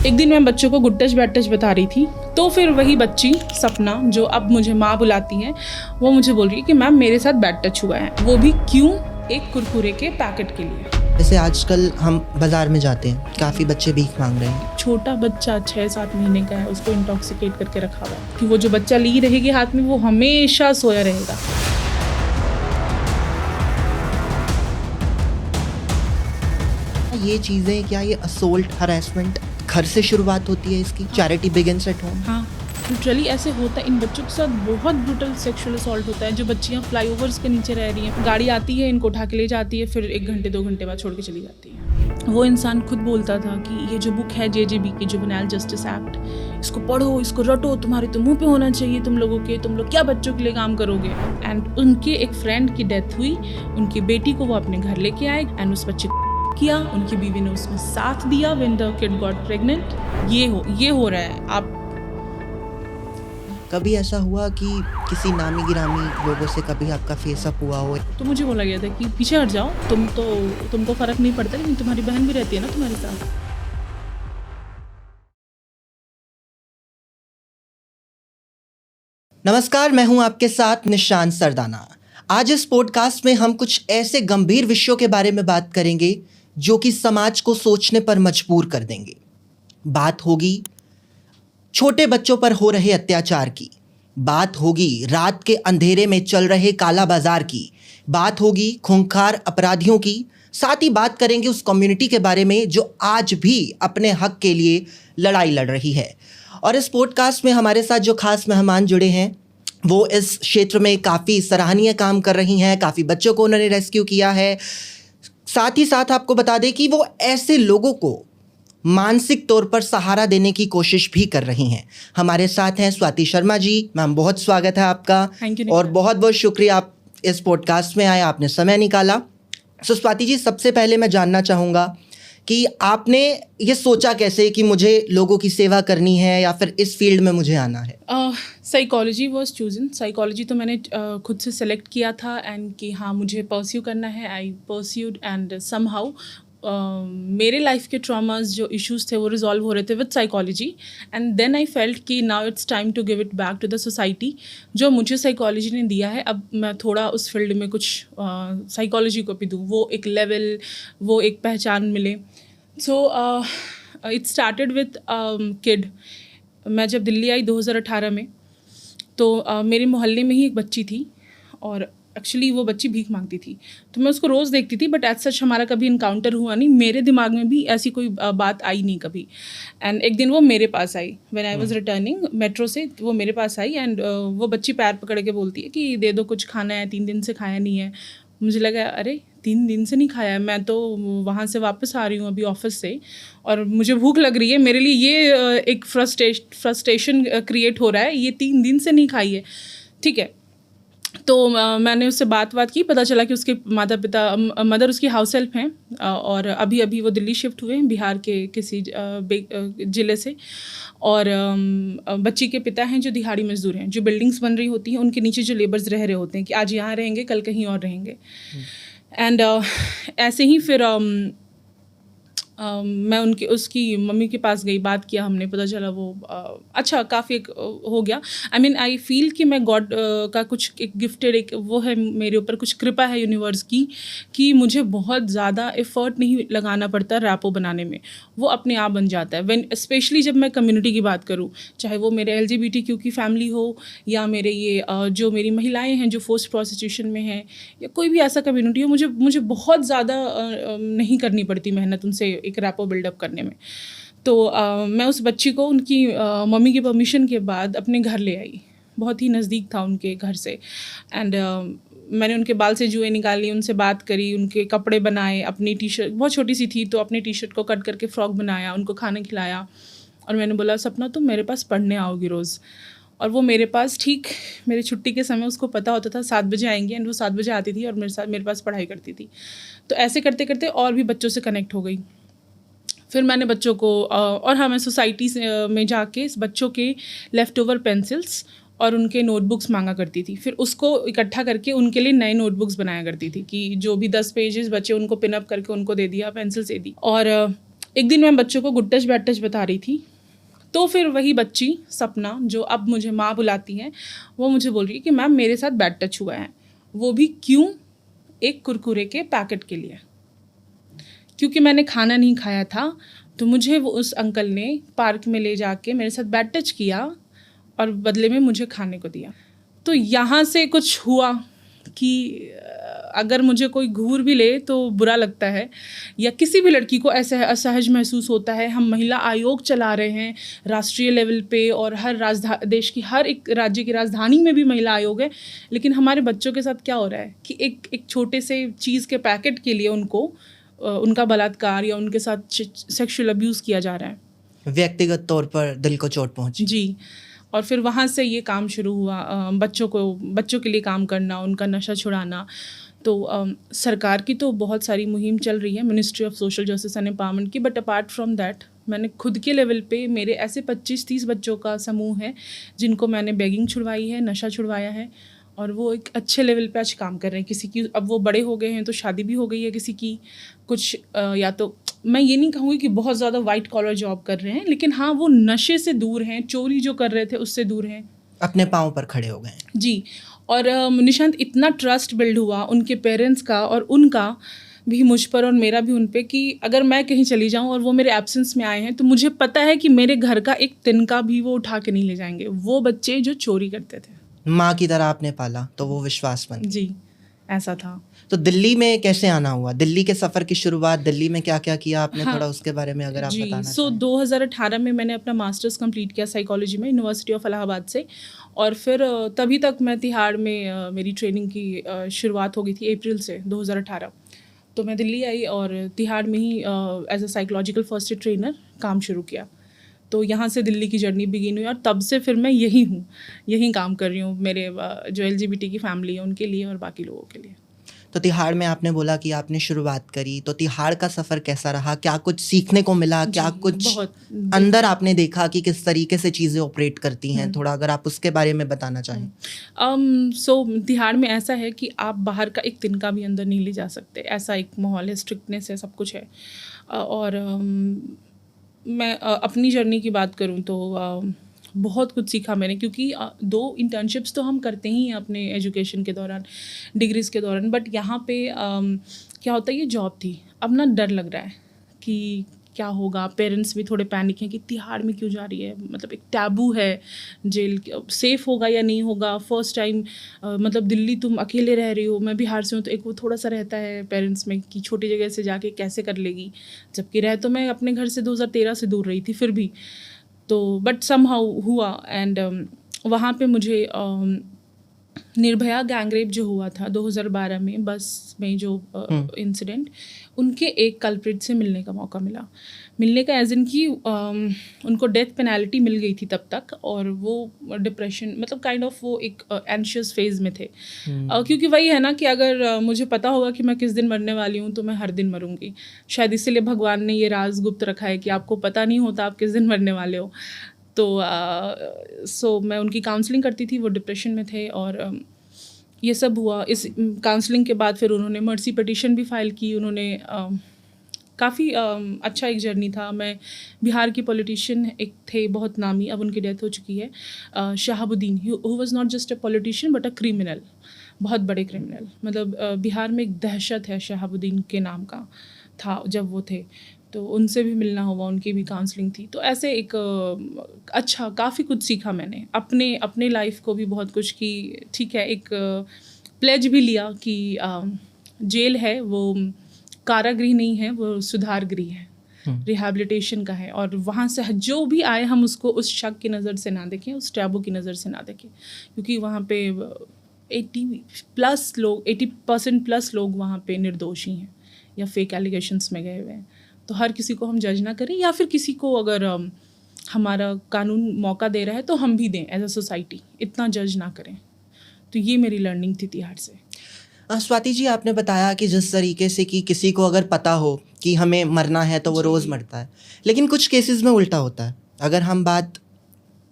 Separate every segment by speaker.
Speaker 1: एक दिन मैं बच्चों को गुड टच बैड टच बता रही थी, तो फिर वही बच्ची सपना जो अब मुझे माँ बुलाती है, वो मुझे बोल रही है कि मैम मेरे साथ बैड टच हुआ है, वो भी क्यों? एक कुरकुरे के पैकेट के लिए।
Speaker 2: जैसे आजकल हम बाजार में जाते हैं, काफ़ी बच्चे भीख मांग रहे हैं।
Speaker 1: छोटा बच्चा 6-7 महीने का है, उसको इंटॉक्सिकेट करके रखा हुआ है कि वो जो बच्चा ली रहेगी हाथ में, वो हमेशा सोया रहेगा।
Speaker 2: ये चीज़ें क्या, ये असोल्ट हरासमेंट घर से शुरुआत होती है इसकी? Charity begins at home.
Speaker 1: हाँ, लिटरली ऐसे होता है। इन बच्चों के साथ बहुत ब्रूटल सेक्सुअल असॉल्ट होता है। जो बच्चियाँ फ्लाईओवर्स के नीचे रह रही हैं, गाड़ी आती है, इनको उठा के ले जाती है, फिर 1 घंटे 2 घंटे बाद छोड़ के चली जाती है। वो इंसान खुद बोलता था कि ये जो बुक है JJB की, जुवेनाइल जस्टिस एक्ट, इसको पढ़ो, इसको रटो, तुम्हारे तो मुंह पे होना चाहिए तुम लोगों के, तुम लोग क्या बच्चों के लिए काम करोगे। एंड उनके एक फ्रेंड की डेथ हुई, उनकी बेटी को वो अपने घर लेके आए एंड उस बच्चे किया, उनकी बीवी ने उसमें साथ दिया when the kid got pregnant. ये हो रहा है। आप
Speaker 2: कभी ऐसा हुआ कि किसी नामी गिरामी लोगों से कभी आपका फेसअप हुआ हो?
Speaker 1: तो मुझे बोला गया था कि पीछे हट जाओ, तुमको फर्क नहीं पड़ता, लेकिन तुम्हारी बहन भी रहती है ना तुम्हारे साथ।
Speaker 2: नमस्कार, मैं हूं आपके साथ निशान सरदाना। आज इस पॉडकास्ट में हम कुछ ऐसे गंभीर विषयों के बारे में बात करेंगे जो कि समाज को सोचने पर मजबूर कर देंगे। बात होगी छोटे बच्चों पर हो रहे अत्याचार की, बात होगी रात के अंधेरे में चल रहे काला बाजार की, बात होगी खूंखार अपराधियों की, साथ ही बात करेंगे उस कम्युनिटी के बारे में जो आज भी अपने हक के लिए लड़ाई लड़ रही है। और इस पॉडकास्ट में हमारे साथ जो खास मेहमान जुड़े हैं, वो इस क्षेत्र में काफ़ी सराहनीय काम कर रही हैं, काफ़ी बच्चों को उन्होंने रेस्क्यू किया है। साथ ही साथ आपको बता दें कि वो ऐसे लोगों को मानसिक तौर पर सहारा देने की कोशिश भी कर रही हैं। हमारे साथ हैं स्वाति शर्मा जी। मैम, बहुत स्वागत है आपका।
Speaker 1: Thank you.
Speaker 2: और बहुत बहुत शुक्रिया, आप इस पॉडकास्ट में आए, आपने समय निकाला। स्वाति जी, सबसे पहले मैं जानना चाहूँगा कि आपने ये सोचा कैसे कि मुझे लोगों की सेवा करनी है या फिर इस फील्ड में मुझे आना है?
Speaker 1: Psychology was chosen. साइकोलॉजी तो मैंने खुद से सेलेक्ट किया था एंड कि हाँ मुझे परस्यू करना है। आई परस्यूड एंड समहाउ मेरे लाइफ के ट्रॉमास जो इश्यूज थे वो रिजॉल्व हो रहे थे with psychology. And then I felt कि now it's time to give it back to the society. जो मुझे साइकोलॉजी ने दिया है, अब मैं थोड़ा उस फील्ड में कुछ साइकोलॉजी को भी दूँ, वो एक लेवल, वो एक पहचान मिले। So it started with kid. मैं जब दिल्ली आई 2018 में, तो मेरे मोहल्ले में ही एक बच्ची थी और एक्चुअली वो बच्ची भीख मांगती थी। तो मैं उसको रोज़ देखती थी, बट एज सच हमारा कभी इनकाउंटर हुआ नहीं। मेरे दिमाग में भी ऐसी कोई बात आई नहीं कभी। एंड एक दिन वो मेरे पास आई, when I was returning metro से, वो मेरे पास आई एंड वो बच्ची पैर पकड़ के बोलती है कि दे दो कुछ खाना है, 3 दिन से खाया नहीं है। मुझे लगा अरे 3 दिन से नहीं खाया है, मैं तो वहाँ से वापस आ रही हूँ अभी ऑफिस से और मुझे भूख लग रही है। मेरे लिए ये एक फ्रस्ट्रेशन क्रिएट हो रहा है, ये 3 दिन से नहीं खाई है। ठीक है, तो मैंने उससे बात की। पता चला कि उसके माता पिता, मदर उसकी हाउस हेल्प हैं और अभी वो दिल्ली शिफ्ट हुए हैं बिहार के किसी ज़िले से। और बच्ची के पिता हैं जो दिहाड़ी मजदूर हैं, जो बिल्डिंग्स बन रही होती हैं उनके नीचे जो लेबर्स रह रहे होते हैं कि आज यहाँ रहेंगे, कल कहीं और रहेंगे। एंड ऐसे ही फिर मैं उसकी मम्मी के पास गई, बात किया हमने, पता चला वो अच्छा काफ़ी हो गया। आई मीन आई फील कि मैं गॉड का कुछ एक गिफ्टेड एक वो है मेरे ऊपर, कुछ कृपा है यूनिवर्स की कि मुझे बहुत ज़्यादा एफर्ट नहीं लगाना पड़ता रैपो बनाने में, वो अपने आप बन जाता है। व्हेन स्पेशली जब मैं कम्युनिटी की बात करूँ, चाहे वो मेरे LGBTQ की फैमिली हो या मेरे ये जो मेरी महिलाएँ हैं जो फोर्स्ड प्रोस्टिट्यूशन में हैं, या कोई भी ऐसा कम्युनिटी हो, मुझे बहुत ज़्यादा नहीं करनी पड़ती मेहनत उनसे एक रैपो बिल्डअप करने में। तो मैं उस बच्ची को उनकी मम्मी की परमिशन के बाद अपने घर ले आई। बहुत ही नज़दीक था उनके घर से। एंड मैंने उनके बाल से जुएँ निकाली, उनसे बात करी, उनके कपड़े बनाए, अपनी टी-शर्ट, बहुत छोटी सी थी तो अपनी टी-शर्ट को कट करके फ्रॉक बनाया, उनको खाना खिलाया। और मैंने बोला सपना तुम मेरे पास पढ़ने आओगी रोज़। और वो मेरे पास ठीक मेरी छुट्टी के समय, उसको पता होता था 7 बजे आएंगे एंड वो 7 बजे आती थी और मेरे पास पढ़ाई करती थी। तो ऐसे करते करते और भी बच्चों से कनेक्ट हो गई। फिर मैंने बच्चों को और हाँ, मैं सोसाइटी में जाके इस बच्चों के लेफ़्ट ओवर पेंसिल्स और उनके नोटबुक्स मांगा करती थी। फिर उसको इकट्ठा करके उनके लिए नए नोटबुक्स बनाया करती थी कि जो भी 10 पेजेस बचे उनको पिन अप करके उनको दे दिया, पेंसिल्स दे दी। और एक दिन मैं बच्चों को गुड टच बैड टच बता रही थी, तो फिर वही बच्ची सपना जो अब मुझे माँ बुलाती हैं, वो मुझे बोल रही है कि मैम मेरे साथ बैड टच हुआ है, वो भी क्यों, एक कुरकुरे के पैकेट के लिए, क्योंकि मैंने खाना नहीं खाया था। तो मुझे वो उस अंकल ने पार्क में ले जाके मेरे साथ बैड टच किया और बदले में मुझे खाने को दिया। तो यहाँ से कुछ हुआ कि अगर मुझे कोई घूर भी ले तो बुरा लगता है, या किसी भी लड़की को ऐसे असहज महसूस होता है। हम महिला आयोग चला रहे हैं राष्ट्रीय लेवल पे, और हर देश की हर एक राज्य की राजधानी में भी महिला आयोग है, लेकिन हमारे बच्चों के साथ क्या हो रहा है कि एक छोटे से चीज़ के पैकेट के लिए उनको उनका बलात्कार या उनके साथ सेक्सुअल अब्यूज़ किया जा रहा है,
Speaker 2: व्यक्तिगत तौर पर दिल को चोट पहुंची।
Speaker 1: जी। और फिर वहाँ से ये काम शुरू हुआ, बच्चों के लिए काम करना, उनका नशा छुड़ाना। तो सरकार की तो बहुत सारी मुहिम चल रही है, ministry of social justice and empowerment की, बट अपार्ट फ्रॉम दैट मैंने खुद के लेवल पे मेरे ऐसे 25-30 बच्चों का समूह है जिनको मैंने बेगिंग छुड़वाई है, नशा छुड़वाया है, और वो एक अच्छे लेवल पे आज काम कर रहे हैं। किसी की अब वो बड़े हो गए हैं तो शादी भी हो गई है किसी की, कुछ या तो मैं ये नहीं कहूँगी कि बहुत ज़्यादा वाइट कॉलर जॉब कर रहे हैं, लेकिन हाँ वो नशे से दूर हैं, चोरी जो कर रहे थे उससे दूर हैं,
Speaker 2: अपने पाँव पर खड़े हो गए
Speaker 1: जी। और निशांत, इतना ट्रस्ट बिल्ड हुआ उनके पेरेंट्स का और उनका भी मुझ पर और मेरा भी उन पे, कि अगर मैं कहीं चली जाऊं और वो मेरे एब्सेंस में आए हैं तो मुझे पता है कि मेरे घर का एक तिनका भी वो उठा के नहीं ले जाएंगे, वो बच्चे जो चोरी करते थे।
Speaker 2: माँ की तरह आपने पाला, तो वो विश्वास बन गया।
Speaker 1: जी, ऐसा था।
Speaker 2: तो दिल्ली में कैसे आना हुआ? दिल्ली के सफ़र की शुरुआत, दिल्ली में क्या क्या किया आपने,
Speaker 1: हाँ,
Speaker 2: थोड़ा उसके बारे में अगर आप
Speaker 1: जी।
Speaker 2: बताना
Speaker 1: सो
Speaker 2: चाहें।
Speaker 1: 2018 में मैंने अपना मास्टर्स कंप्लीट किया साइकोलॉजी में, यूनिवर्सिटी ऑफ इलाहाबाद से, और फिर तभी तक मैं तिहाड़ में मेरी ट्रेनिंग की शुरुआत हो गई थी अप्रैल से 2018। तो मैं दिल्ली आई और तिहाड़ में ही as a psychological first aid trainer काम शुरू किया। तो यहाँ से दिल्ली की जर्नी बिगिन हुई, और तब से फिर मैं यहीं हूँ, यहीं काम कर रही हूँ, मेरे जो LGBT की फैमिली है उनके लिए और बाकी लोगों के लिए।
Speaker 2: तो तिहाड़ में आपने बोला कि आपने शुरुआत करी, तो तिहाड़ का सफ़र कैसा रहा? क्या कुछ सीखने को मिला? क्या कुछ
Speaker 1: बहुत
Speaker 2: अंदर आपने देखा कि किस तरीके से चीज़ें ऑपरेट करती हैं? थोड़ा अगर आप उसके बारे में बताना चाहें।
Speaker 1: सो तिहाड़ में ऐसा है कि आप बाहर का एक तिनका भी अंदर नहीं ले जा सकते, ऐसा एक माहौल है, स्ट्रिक्टनेस है, सब कुछ है। और मैं अपनी जर्नी की बात करूँ तो बहुत कुछ सीखा मैंने, क्योंकि 2 इंटर्नशिप्स तो हम करते ही हैं अपने एजुकेशन के दौरान, डिग्रीज़ के दौरान, बट यहाँ पे क्या होता है, ये जॉब थी। अब ना डर लग रहा है कि क्या होगा, पेरेंट्स भी थोड़े पैनिक हैं कि तिहाड़ में क्यों जा रही है, मतलब एक टैबू है जेल, सेफ़ होगा या नहीं होगा, फर्स्ट टाइम मतलब दिल्ली तुम अकेले रह रही हो, मैं बिहार से हूँ, तो एक वो थोड़ा सा रहता है पेरेंट्स में कि छोटी जगह से जाके कैसे कर लेगी, जबकि रह तो मैं अपने घर से 2013 से दूर रही थी फिर भी। तो बट समहाउ हुआ, एंड वहाँ पे मुझे निर्भया गैंगरेप जो हुआ था 2012 में, बस में जो इंसिडेंट, उनके एक कल्प्रिट से मिलने का मौका मिला। मिलने का एज इन कि उनको डेथ पेनल्टी मिल गई थी तब तक, और वो डिप्रेशन, मतलब काइंड ऑफ वो एक एंशियस फेज में थे। क्योंकि वही है ना कि अगर मुझे पता होगा कि मैं किस दिन मरने वाली हूँ तो मैं हर दिन मरूंगी, शायद इसीलिए भगवान ने ये राज गुप्त रखा है कि आपको पता नहीं होता आप किस दिन मरने वाले हो। तो सो मैं उनकी काउंसलिंग करती थी, वो डिप्रेशन में थे, और ये सब हुआ। इस काउंसलिंग के बाद फिर उन्होंने मर्सी पिटीशन भी फाइल की। उन्होंने काफ़ी अच्छा एक जर्नी था। मैं बिहार की पॉलिटिशियन एक थे बहुत नामी, अब उनकी डेथ हो चुकी है, Shahabuddin, who was not just a politician but a criminal, बहुत बड़े क्रिमिनल। मतलब बिहार में एक दहशत है शहाबुद्दीन के नाम का था जब वो थे, तो उनसे भी मिलना हुआ, उनकी भी काउंसलिंग थी। तो ऐसे एक अच्छा काफ़ी कुछ सीखा मैंने अपने लाइफ को भी बहुत कुछ की। ठीक है, एक प्लेज भी लिया कि जेल है वो कारागृह नहीं है, वो सुधार गृह है, रिहैबिलिटेशन का है, और वहाँ से जो भी आए हम उसको उस शक की नज़र से ना देखें, उस टैबू की नज़र से ना देखें, क्योंकि वहाँ पे 80% प्लस लोग वहाँ पे निर्दोष ही हैं या फेक एलिगेशंस में गए हुए हैं। तो हर किसी को हम जज ना करें, या फिर किसी को अगर हमारा कानून मौका दे रहा है तो हम भी दें एज अ सोसाइटी, इतना जज ना करें। तो ये मेरी लर्निंग थी तिहाड़ से।
Speaker 2: स्वाति जी, आपने बताया कि जिस तरीके से कि किसी को अगर पता हो कि हमें मरना है तो वो रोज़ मरता है, लेकिन कुछ केसेस में उल्टा होता है। अगर हम बात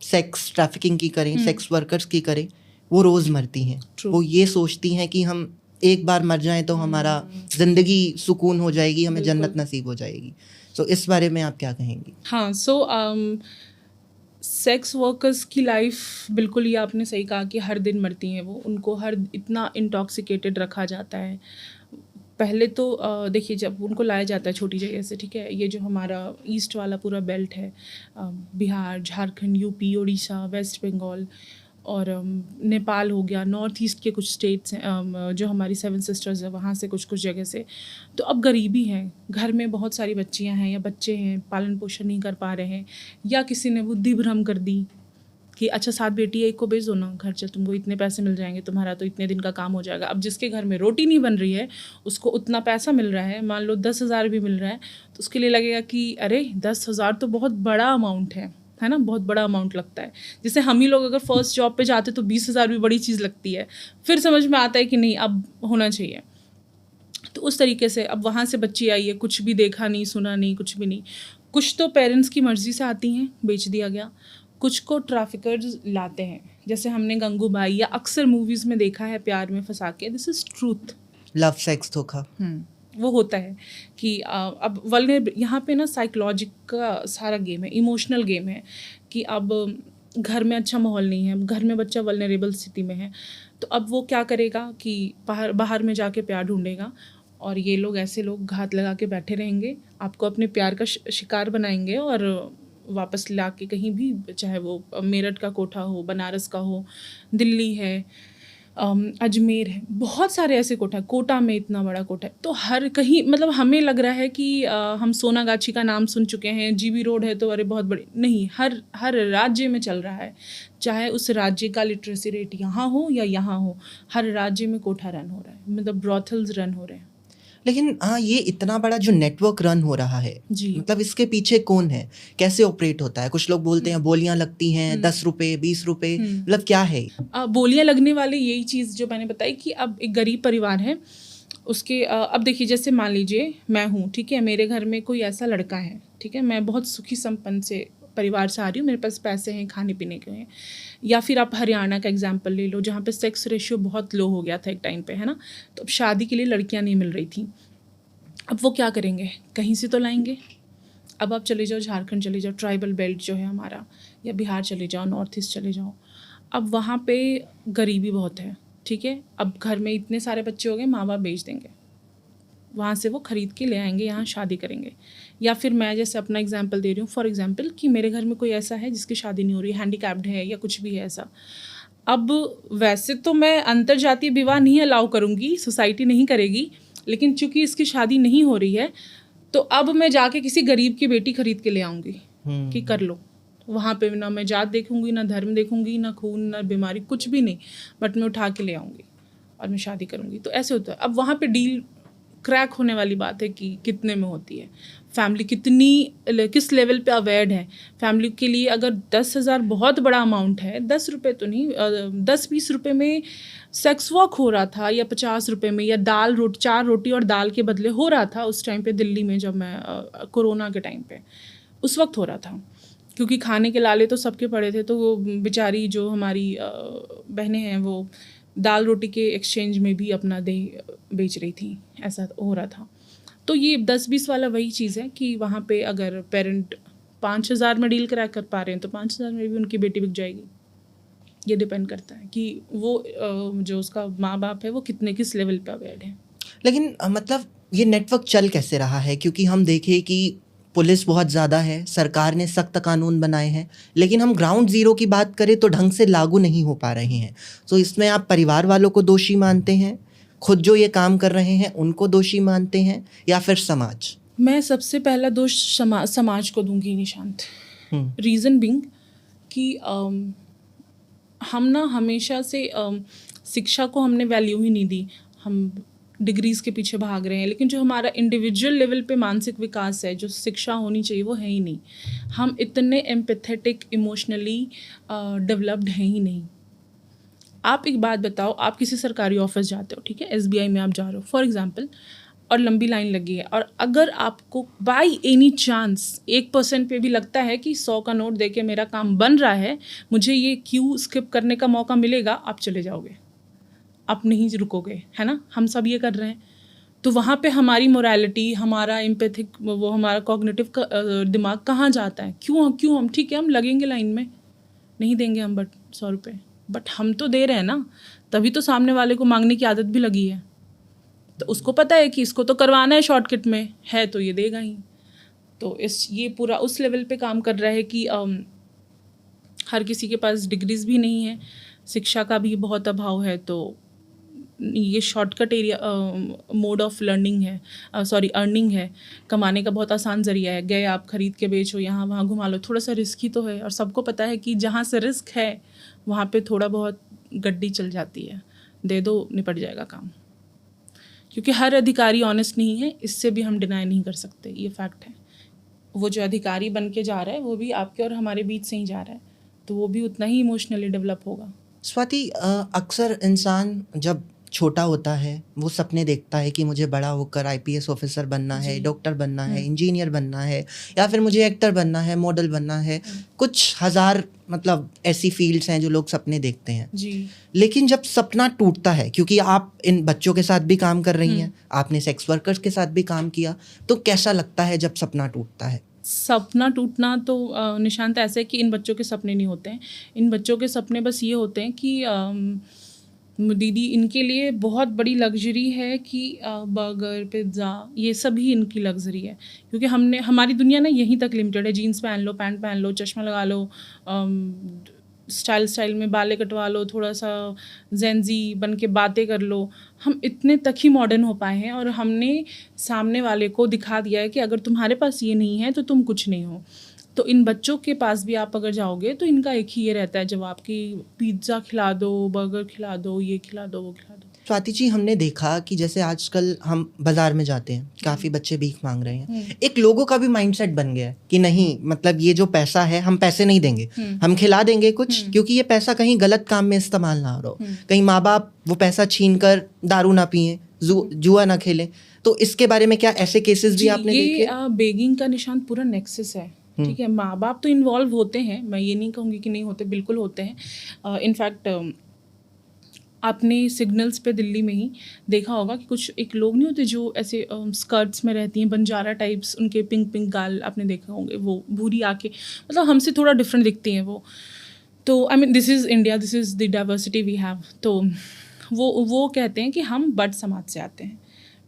Speaker 2: सेक्स ट्रैफिकिंग की करें, सेक्स वर्कर्स की करें, वो रोज़ मरती हैं। वो ये सोचती हैं कि हम एक बार मर जाएं तो हमारा ज़िंदगी सुकून हो जाएगी, हमें जन्नत नसीब हो जाएगी। तो इस बारे में आप क्या कहेंगी?
Speaker 1: हाँ, सो सेक्स वर्कर्स की लाइफ बिल्कुल, ये आपने सही कहा कि हर दिन मरती हैं वो, उनको हर इतना इंटॉक्सिकेटेड रखा जाता है। पहले तो देखिए, जब उनको लाया जाता है छोटी जगह से, ठीक है, ये जो हमारा ईस्ट वाला पूरा बेल्ट है, बिहार, झारखंड, यूपी, उड़ीसा, वेस्ट बंगाल और नेपाल हो गया, नॉर्थ ईस्ट के कुछ स्टेट्स हैं, जो हमारी 7 सिस्टर्स है वहाँ से कुछ कुछ जगह से। तो अब गरीबी है, घर में बहुत सारी बच्चियाँ हैं या बच्चे हैं, पालन पोषण नहीं कर पा रहे हैं, या किसी ने बुद्धि भ्रम कर दी कि अच्छा 7 बेटी है, एक को भेज दो ना घर, चल तुमको इतने पैसे मिल जाएंगे, तुम्हारा तो इतने दिन का काम हो जाएगा। अब जिसके घर में रोटी नहीं बन रही है उसको उतना पैसा मिल रहा है, मान लो 10,000 भी मिल रहा है, तो उसके लिए लगेगा कि अरे 10,000 तो बहुत बड़ा अमाउंट है ना, बहुत बड़ा अमाउंट लगता है। जैसे हम ही लोग अगर फर्स्ट जॉब पे जाते तो 20,000 भी बड़ी चीज़ लगती है, फिर समझ में आता है कि नहीं अब होना चाहिए। तो उस तरीके से अब वहाँ से बच्ची आई है, कुछ भी देखा नहीं, सुना नहीं, कुछ भी नहीं। कुछ तो पेरेंट्स की मर्ज़ी से आती हैं, बेच दिया गया, कुछ को ट्रैफिकर्स लाते हैं, जैसे हमने गंगूबाई या अक्सर मूवीज़ में देखा है, प्यार में फंसा के। This is truth,
Speaker 2: love sex धोखा।
Speaker 1: वो होता है कि अब वल्नरेबल यहाँ पे ना साइकोलॉजिक का सारा गेम है, इमोशनल गेम है कि अब घर में अच्छा माहौल नहीं है, घर में बच्चा वल्नरेबल स्थिति में है, तो अब वो क्या करेगा कि बाहर में जाके प्यार ढूंढेगा, और ये लोग, ऐसे लोग घात लगा के बैठे रहेंगे, आपको अपने प्यार का शिकार बनाएंगे और वापस ला के कहीं भी, चाहे वो मेरठ का कोठा हो, बनारस का हो, दिल्ली है, अजमेर है, बहुत सारे ऐसे कोटा में इतना बड़ा कोटा है, तो हर कहीं, मतलब हमें लग रहा है कि हम सोनागाछी का नाम सुन चुके हैं, जीबी रोड है तो अरे बहुत बड़ी नहीं, हर राज्य में चल रहा है, चाहे उस राज्य का लिटरेसी रेट यहाँ हो या यहाँ हो, हर राज्य में कोठा रन हो रहा है, मतलब ब्रॉथल्स रन हो रहे हैं।
Speaker 2: लेकिन हाँ, ये इतना बड़ा जो नेटवर्क रन हो रहा है
Speaker 1: जी,
Speaker 2: मतलब इसके पीछे कौन है, कैसे ऑपरेट होता है? कुछ लोग बोलते हैं बोलियां लगती हैं, 10 रुपए 20 रुपए, मतलब क्या है?
Speaker 1: बोलियां लगने वाली यही चीज़ जो मैंने बताई कि अब एक गरीब परिवार है, उसके अब देखिए, जैसे मान लीजिए मैं हूँ, ठीक है, मेरे घर में कोई ऐसा लड़का है, ठीक है, मैं बहुत सुखी संपन्न से परिवार से आ रही हूँ, मेरे पास पैसे हैं, खाने पीने के हैं, या फिर आप हरियाणा का एग्जांपल ले लो, जहाँ पे सेक्स रेशियो बहुत लो हो गया था एक टाइम पे, है ना, तो अब शादी के लिए लड़कियाँ नहीं मिल रही थी। अब वो क्या करेंगे, कहीं से तो लाएंगे। अब आप चले जाओ झारखंड, चले जाओ, ट्राइबल बेल्ट जो है हमारा, या बिहार चले जाओ, नॉर्थ ईस्ट चले जाओ, अब वहाँ पे गरीबी बहुत है, ठीक है, अब घर में इतने सारे बच्चे हो गए, माँ बाप बेच देंगे, वहाँ से वो ख़रीद के ले आएंगे, यहाँ शादी करेंगे। या फिर मैं जैसे अपना एग्जांपल दे रही हूँ, फॉर एग्जांपल कि मेरे घर में कोई ऐसा है जिसकी शादी नहीं हो रही, हैंडीकैप्ड है या कुछ भी है ऐसा। अब वैसे तो मैं अंतरजातीय विवाह नहीं अलाउ करूँगी, सोसाइटी नहीं करेगी, लेकिन चूंकि इसकी शादी नहीं हो रही है, तो अब मैं जाके किसी गरीब की बेटी खरीद के ले आऊँगी कि कर लो। वहाँ पे ना मैं जात देखूंगी, ना धर्म देखूंगी, ना खून, ना बीमारी, कुछ भी नहीं, बट मैं उठा के ले आऊँगी और मैं शादी करूँगी। तो ऐसे होता है। अब वहाँ पे डील क्रैक होने वाली बात है कि कितने में होती है, फैमिली किस लेवल पे अवेयर्ड है। फैमिली के लिए अगर 10,000 बहुत बड़ा अमाउंट है, 10 रुपये तो नहीं, 10-20 रुपये में सेक्स वॉक हो रहा था, या 50 रुपये में, या 4 रोटी और दाल के बदले हो रहा था उस टाइम पे दिल्ली में, जब मैं कोरोना के टाइम पे उस वक्त हो रहा था, क्योंकि खाने के लाले तो सबके पड़े थे, तो वो बेचारी जो हमारी बहनें हैं वो दाल रोटी के एक्सचेंज में भी अपना देह बेच रही थी, ऐसा हो रहा था। तो ये 10-20 वाला वही चीज़ है कि वहाँ पे अगर पेरेंट 5,000 में डील क्रैक कर पा रहे हैं तो 5,000 में भी उनकी बेटी बिक जाएगी। ये डिपेंड करता है कि वो जो उसका माँ बाप है वो किस लेवल पे अवेयर है।
Speaker 2: लेकिन मतलब ये नेटवर्क चल कैसे रहा है? क्योंकि हम देखें कि पुलिस बहुत ज़्यादा है, सरकार ने सख्त कानून बनाए हैं, लेकिन हम ग्राउंड ज़ीरो की बात करें तो ढंग से लागू नहीं हो पा रहे हैं। तो इसमें आप परिवार वालों को दोषी मानते हैं, खुद जो ये काम कर रहे हैं उनको दोषी मानते हैं, या फिर समाज?
Speaker 1: मैं सबसे पहला दोष समाज को दूंगी निशांत। रीज़न बिंग कि हम ना हमेशा से शिक्षा को हमने वैल्यू ही नहीं दी, हम डिग्रीज़ के पीछे भाग रहे हैं, लेकिन जो हमारा इंडिविजुअल लेवल पे मानसिक विकास है, जो शिक्षा होनी चाहिए, वो है ही नहीं। हम इतने एम्पैथेटिक, इमोशनली डेवलप्ड हैं ही नहीं। आप एक बात बताओ, आप किसी सरकारी ऑफिस जाते हो, ठीक है, SBI में आप जा रहे हो फॉर एग्जांपल, और लंबी लाइन लगी है, और अगर आपको बाई एनी चांस 1% पे भी लगता है कि 100 का नोट देके मेरा काम बन रहा है, मुझे ये क्यू स्किप करने का मौका मिलेगा, आप चले जाओगे, आप नहीं रुकोगे, है ना। हम सब ये कर रहे हैं, तो वहाँ पे हमारी मोरालिटी, हमारा एम्पैथिक, वो हमारा कॉग्निटिव दिमाग कहाँ जाता है? क्यों हम ठीक है, हम लगेंगे लाइन में, नहीं देंगे हम बट 100 रुपये, बट हम तो दे रहे हैं ना, तभी तो सामने वाले को मांगने की आदत भी लगी है। तो उसको पता है कि इसको तो करवाना है शॉर्टकट में, है तो ये देगा ही। तो ये पूरा उस लेवल पे काम कर रहा है कि हर किसी के पास डिग्रीज भी नहीं है, शिक्षा का भी बहुत अभाव है, तो ये shortcut area mode of learning है, अर्निंग है, कमाने का बहुत आसान ज़रिया है। गए आप खरीद के बेचो, यहाँ वहाँ घुमा लो, थोड़ा सा रिस्क ही तो है, और सबको पता है कि जहाँ से रिस्क है वहाँ पे थोड़ा बहुत गड्डी चल जाती है, दे दो निपट जाएगा काम। क्योंकि हर अधिकारी ऑनेस्ट नहीं है, इससे भी हम डिनाई नहीं कर सकते, ये फैक्ट है। वो जो अधिकारी बन के जा रहा है वो भी आपके और हमारे बीच से ही जा रहा है, तो वो भी उतना ही इमोशनली डेवलप होगा।
Speaker 2: स्वाति, अक्सर इंसान जब छोटा होता है वो सपने देखता है कि मुझे बड़ा होकर आईपीएस ऑफिसर बनना है, डॉक्टर बनना है, इंजीनियर बनना है, या फिर मुझे एक्टर बनना है, मॉडल बनना है। कुछ हजार मतलब ऐसी फील्ड्स हैं जो लोग सपने देखते हैं
Speaker 1: जी।
Speaker 2: लेकिन जब सपना टूटता है, क्योंकि आप इन बच्चों के साथ भी काम कर रही हैं, आपने सेक्स वर्कर्स के साथ भी काम किया, तो कैसा लगता है जब सपना टूटता है?
Speaker 1: सपना टूटना तो निशांत ऐसे है कि इन बच्चों के सपने नहीं होते हैं। इन बच्चों के सपने बस ये होते हैं कि दीदी, इनके लिए बहुत बड़ी लग्जरी है कि बर्गर, पिज़्ज़ा, ये सभी इनकी लग्जरी है। क्योंकि हमारी दुनिया ना यहीं तक लिमिटेड है। जीन्स पहन लो, पैंट पहन लो, चश्मा लगा लो, स्टाइल में बालें कटवा लो, थोड़ा सा जेंजी बन के बातें कर लो। हम इतने तक ही मॉडर्न हो पाए हैं, और हमने सामने वाले को दिखा दिया है कि अगर तुम्हारे पास ये नहीं है तो तुम कुछ नहीं हो। तो इन बच्चों के पास भी आप अगर जाओगे तो इनका एक ही ये रहता है जवाब कि पिज़्ज़ा खिला दो, बर्गर खिला दो, ये खिला दो, वो खिला दो।
Speaker 2: स्वाति जी, हमने देखा कि जैसे आजकल हम बाजार में जाते हैं, काफ़ी बच्चे भीख मांग रहे हैं, एक लोगों का भी माइंडसेट बन गया है कि नहीं, मतलब ये जो पैसा है हम पैसे नहीं देंगे, हम खिला देंगे कुछ, क्योंकि ये पैसा कहीं गलत काम में इस्तेमाल ना हो, कहीं माँ बाप वो पैसा छीन कर दारू ना पिए, जुआ ना खेलें। तो इसके बारे में क्या ऐसे केसेस भी आपने देखे?
Speaker 1: ये बेगिंग का निशान पूरा नेक्सस है, ठीक है। माँ बाप तो इन्वॉल्व होते हैं, मैं ये नहीं कहूँगी कि नहीं होते, बिल्कुल होते हैं। इनफैक्ट आपने सिग्नल्स पे दिल्ली में ही देखा होगा कि कुछ एक लोग नहीं होते जो ऐसे स्कर्ट्स में रहती हैं, बंजारा टाइप्स, उनके पिंक पिंक गाल आपने देखे होंगे, वो भूरी आके, मतलब हमसे थोड़ा डिफरेंट दिखती हैं वो। तो I mean this is India, this is the diversity we have. तो वो कहते हैं कि हम बट समाज से आते हैं।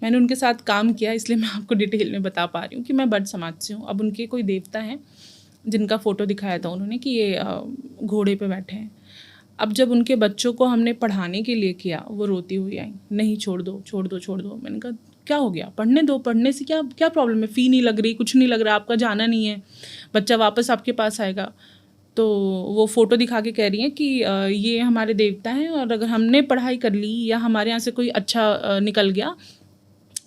Speaker 1: मैंने उनके साथ काम किया, इसलिए मैं आपको डिटेल में बता पा रही हूँ कि मैं बट समाज से हूँ। अब उनके कोई देवता हैं जिनका फ़ोटो दिखाया था उन्होंने कि ये घोड़े पे बैठे हैं। अब जब उनके बच्चों को हमने पढ़ाने के लिए किया, वो रोती हुई आई, नहीं छोड़ दो छोड़ दो छोड़ दो। मैंने कहा क्या हो गया, पढ़ने दो, पढ़ने से क्या क्या प्रॉब्लम है, फ़ी नहीं लग रही, कुछ नहीं लग रहा, आपका जाना नहीं है, बच्चा वापस आपके पास आएगा। तो वो फ़ोटो दिखा के कह रही हैं कि ये हमारे देवता हैं, और अगर हमने पढ़ाई कर ली या हमारे यहाँ से कोई अच्छा निकल गया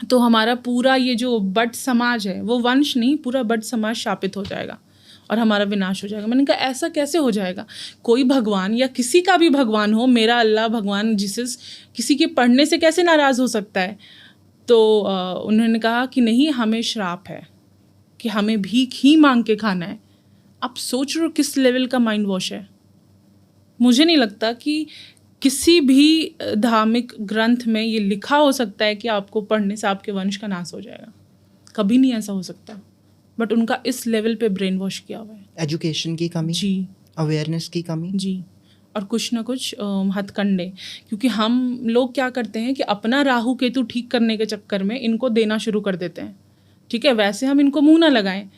Speaker 1: तो हमारा पूरा ये जो बट समाज है, वो वंश नहीं, पूरा बट समाज शापित हो जाएगा और हमारा विनाश हो जाएगा। मैंने कहा ऐसा कैसे हो जाएगा? कोई भगवान या किसी का भी भगवान हो, मेरा अल्लाह, भगवान जीसस, किसी के पढ़ने से कैसे नाराज़ हो सकता है? तो उन्होंने कहा कि नहीं, हमें श्राप है कि हमें भीख ही मांग के खाना है। आप सोच रहे हो किस लेवल का माइंड वॉश है? मुझे नहीं लगता कि किसी भी धार्मिक ग्रंथ में ये लिखा हो सकता है कि आपको पढ़ने से आपके वंश का नाश हो जाएगा। कभी नहीं ऐसा हो सकता। बट उनका इस लेवल पे ब्रेन वॉश किया हुआ है।
Speaker 2: एजुकेशन की कमी,
Speaker 1: जी,
Speaker 2: अवेयरनेस की कमी,
Speaker 1: जी, और कुछ ना कुछ हथकंडे। क्योंकि हम लोग क्या करते हैं कि अपना राहु केतु ठीक करने के चक्कर में इनको देना शुरू कर देते हैं। ठीक है, वैसे हम इनको मुंह ना लगाएं,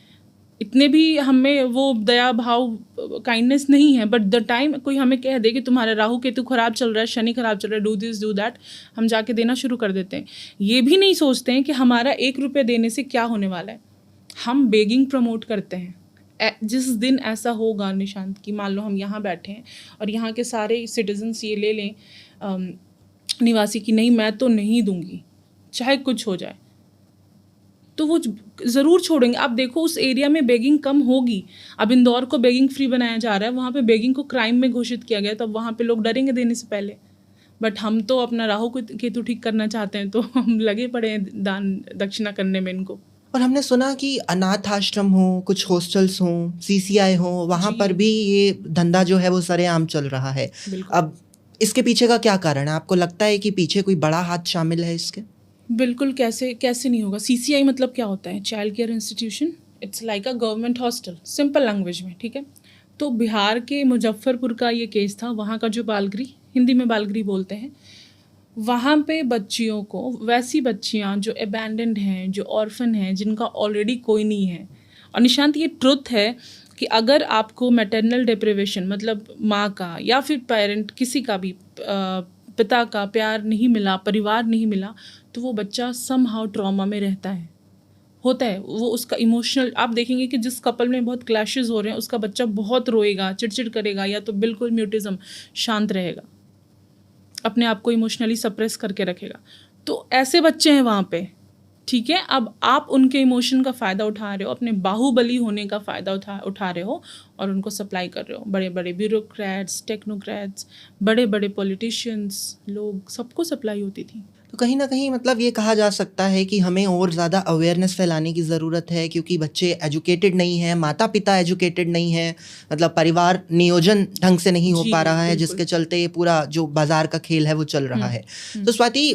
Speaker 1: इतने भी हमें वो दया भाव, काइंडनेस नहीं है, बट द टाइम कोई हमें कह दे कि तुम्हारा राहु केतु खराब चल रहा है, शनि खराब चल रहा है, डू दिस डू दैट, हम जाके देना शुरू कर देते हैं। ये भी नहीं सोचते हैं कि हमारा 1 रुपये देने से क्या होने वाला है। हम बेगिंग प्रमोट करते हैं। जिस दिन ऐसा होगा निशांत कि मान लो हम यहाँ बैठे हैं और यहाँ के सारे सिटीजन्स ये ले लें निवासी कि नहीं, मैं तो नहीं दूंगी चाहे कुछ हो जाए, तो वो ज़रूर छोड़ेंगे। आप देखो उस एरिया में बेगिंग कम होगी। अब इंदौर को बेगिंग फ्री बनाया जा रहा है, वहाँ पे बेगिंग को क्राइम में घोषित किया गया, तब वहाँ पे लोग डरेंगे देने से पहले। बट हम तो अपना राहु केतु ठीक करना चाहते हैं, तो हम लगे पड़े हैं दान दक्षिणा करने में इनको।
Speaker 2: और हमने सुना कि अनाथ आश्रम हो, कुछ हॉस्टल्स हों, सीसीआई हो, वहाँ पर भी ये धंधा जो है वो सरेआम चल रहा है। अब इसके पीछे का क्या कारण है? आपको लगता है कि पीछे कोई बड़ा हाथ शामिल है इसके?
Speaker 1: बिल्कुल, कैसे कैसे नहीं होगा। सीसीआई मतलब क्या होता है? Child care institution. It's like a government hostel, simple language में, ठीक है। तो बिहार के मुजफ्फरपुर का ये केस था। वहाँ का जो बालगृह, हिंदी में बालगृह बोलते हैं, वहाँ पे बच्चियों को, वैसी बच्चियाँ जो अबैंडन्ड हैं, जो ऑर्फन हैं, जिनका ऑलरेडी कोई नहीं है। और निशांत, ये ट्रुथ है कि अगर आपको मैटरनल डिप्रिवेशन मतलब माँ का या फिर पेरेंट किसी का भी पिता का प्यार नहीं मिला, परिवार नहीं मिला, तो वो बच्चा समहाउ ट्रॉमा में रहता है, होता है। वो उसका इमोशनल, आप देखेंगे कि जिस कपल में बहुत क्लैशेस हो रहे हैं, उसका बच्चा बहुत रोएगा, चिड़चिड़ करेगा, या तो बिल्कुल म्यूटिज्म, शांत रहेगा, अपने आप को इमोशनली सप्रेस करके रखेगा। तो ऐसे बच्चे हैं वहाँ पे, ठीक है। अब आप उनके इमोशन का फ़ायदा उठा रहे हो, अपने बाहुबली होने का फ़ायदा उठा रहे हो, और उनको सप्लाई कर रहे हो। बड़े बड़े ब्यूरोक्रेट्स, टेक्नोक्रेट्स, बड़े बड़े पॉलिटिशियंस, लोग, सबको सप्लाई होती थी।
Speaker 2: तो कहीं ना कहीं मतलब ये कहा जा सकता है कि हमें और ज़्यादा अवेयरनेस फैलाने की ज़रूरत है, क्योंकि बच्चे एजुकेटेड नहीं हैं, माता पिता एजुकेटेड नहीं हैं, मतलब परिवार नियोजन ढंग से नहीं हो
Speaker 1: जी,
Speaker 2: पा रहा है,
Speaker 1: बिल्कुल।
Speaker 2: जिसके चलते ये पूरा जो बाजार का खेल है वो चल रहा है। तो स्वाति,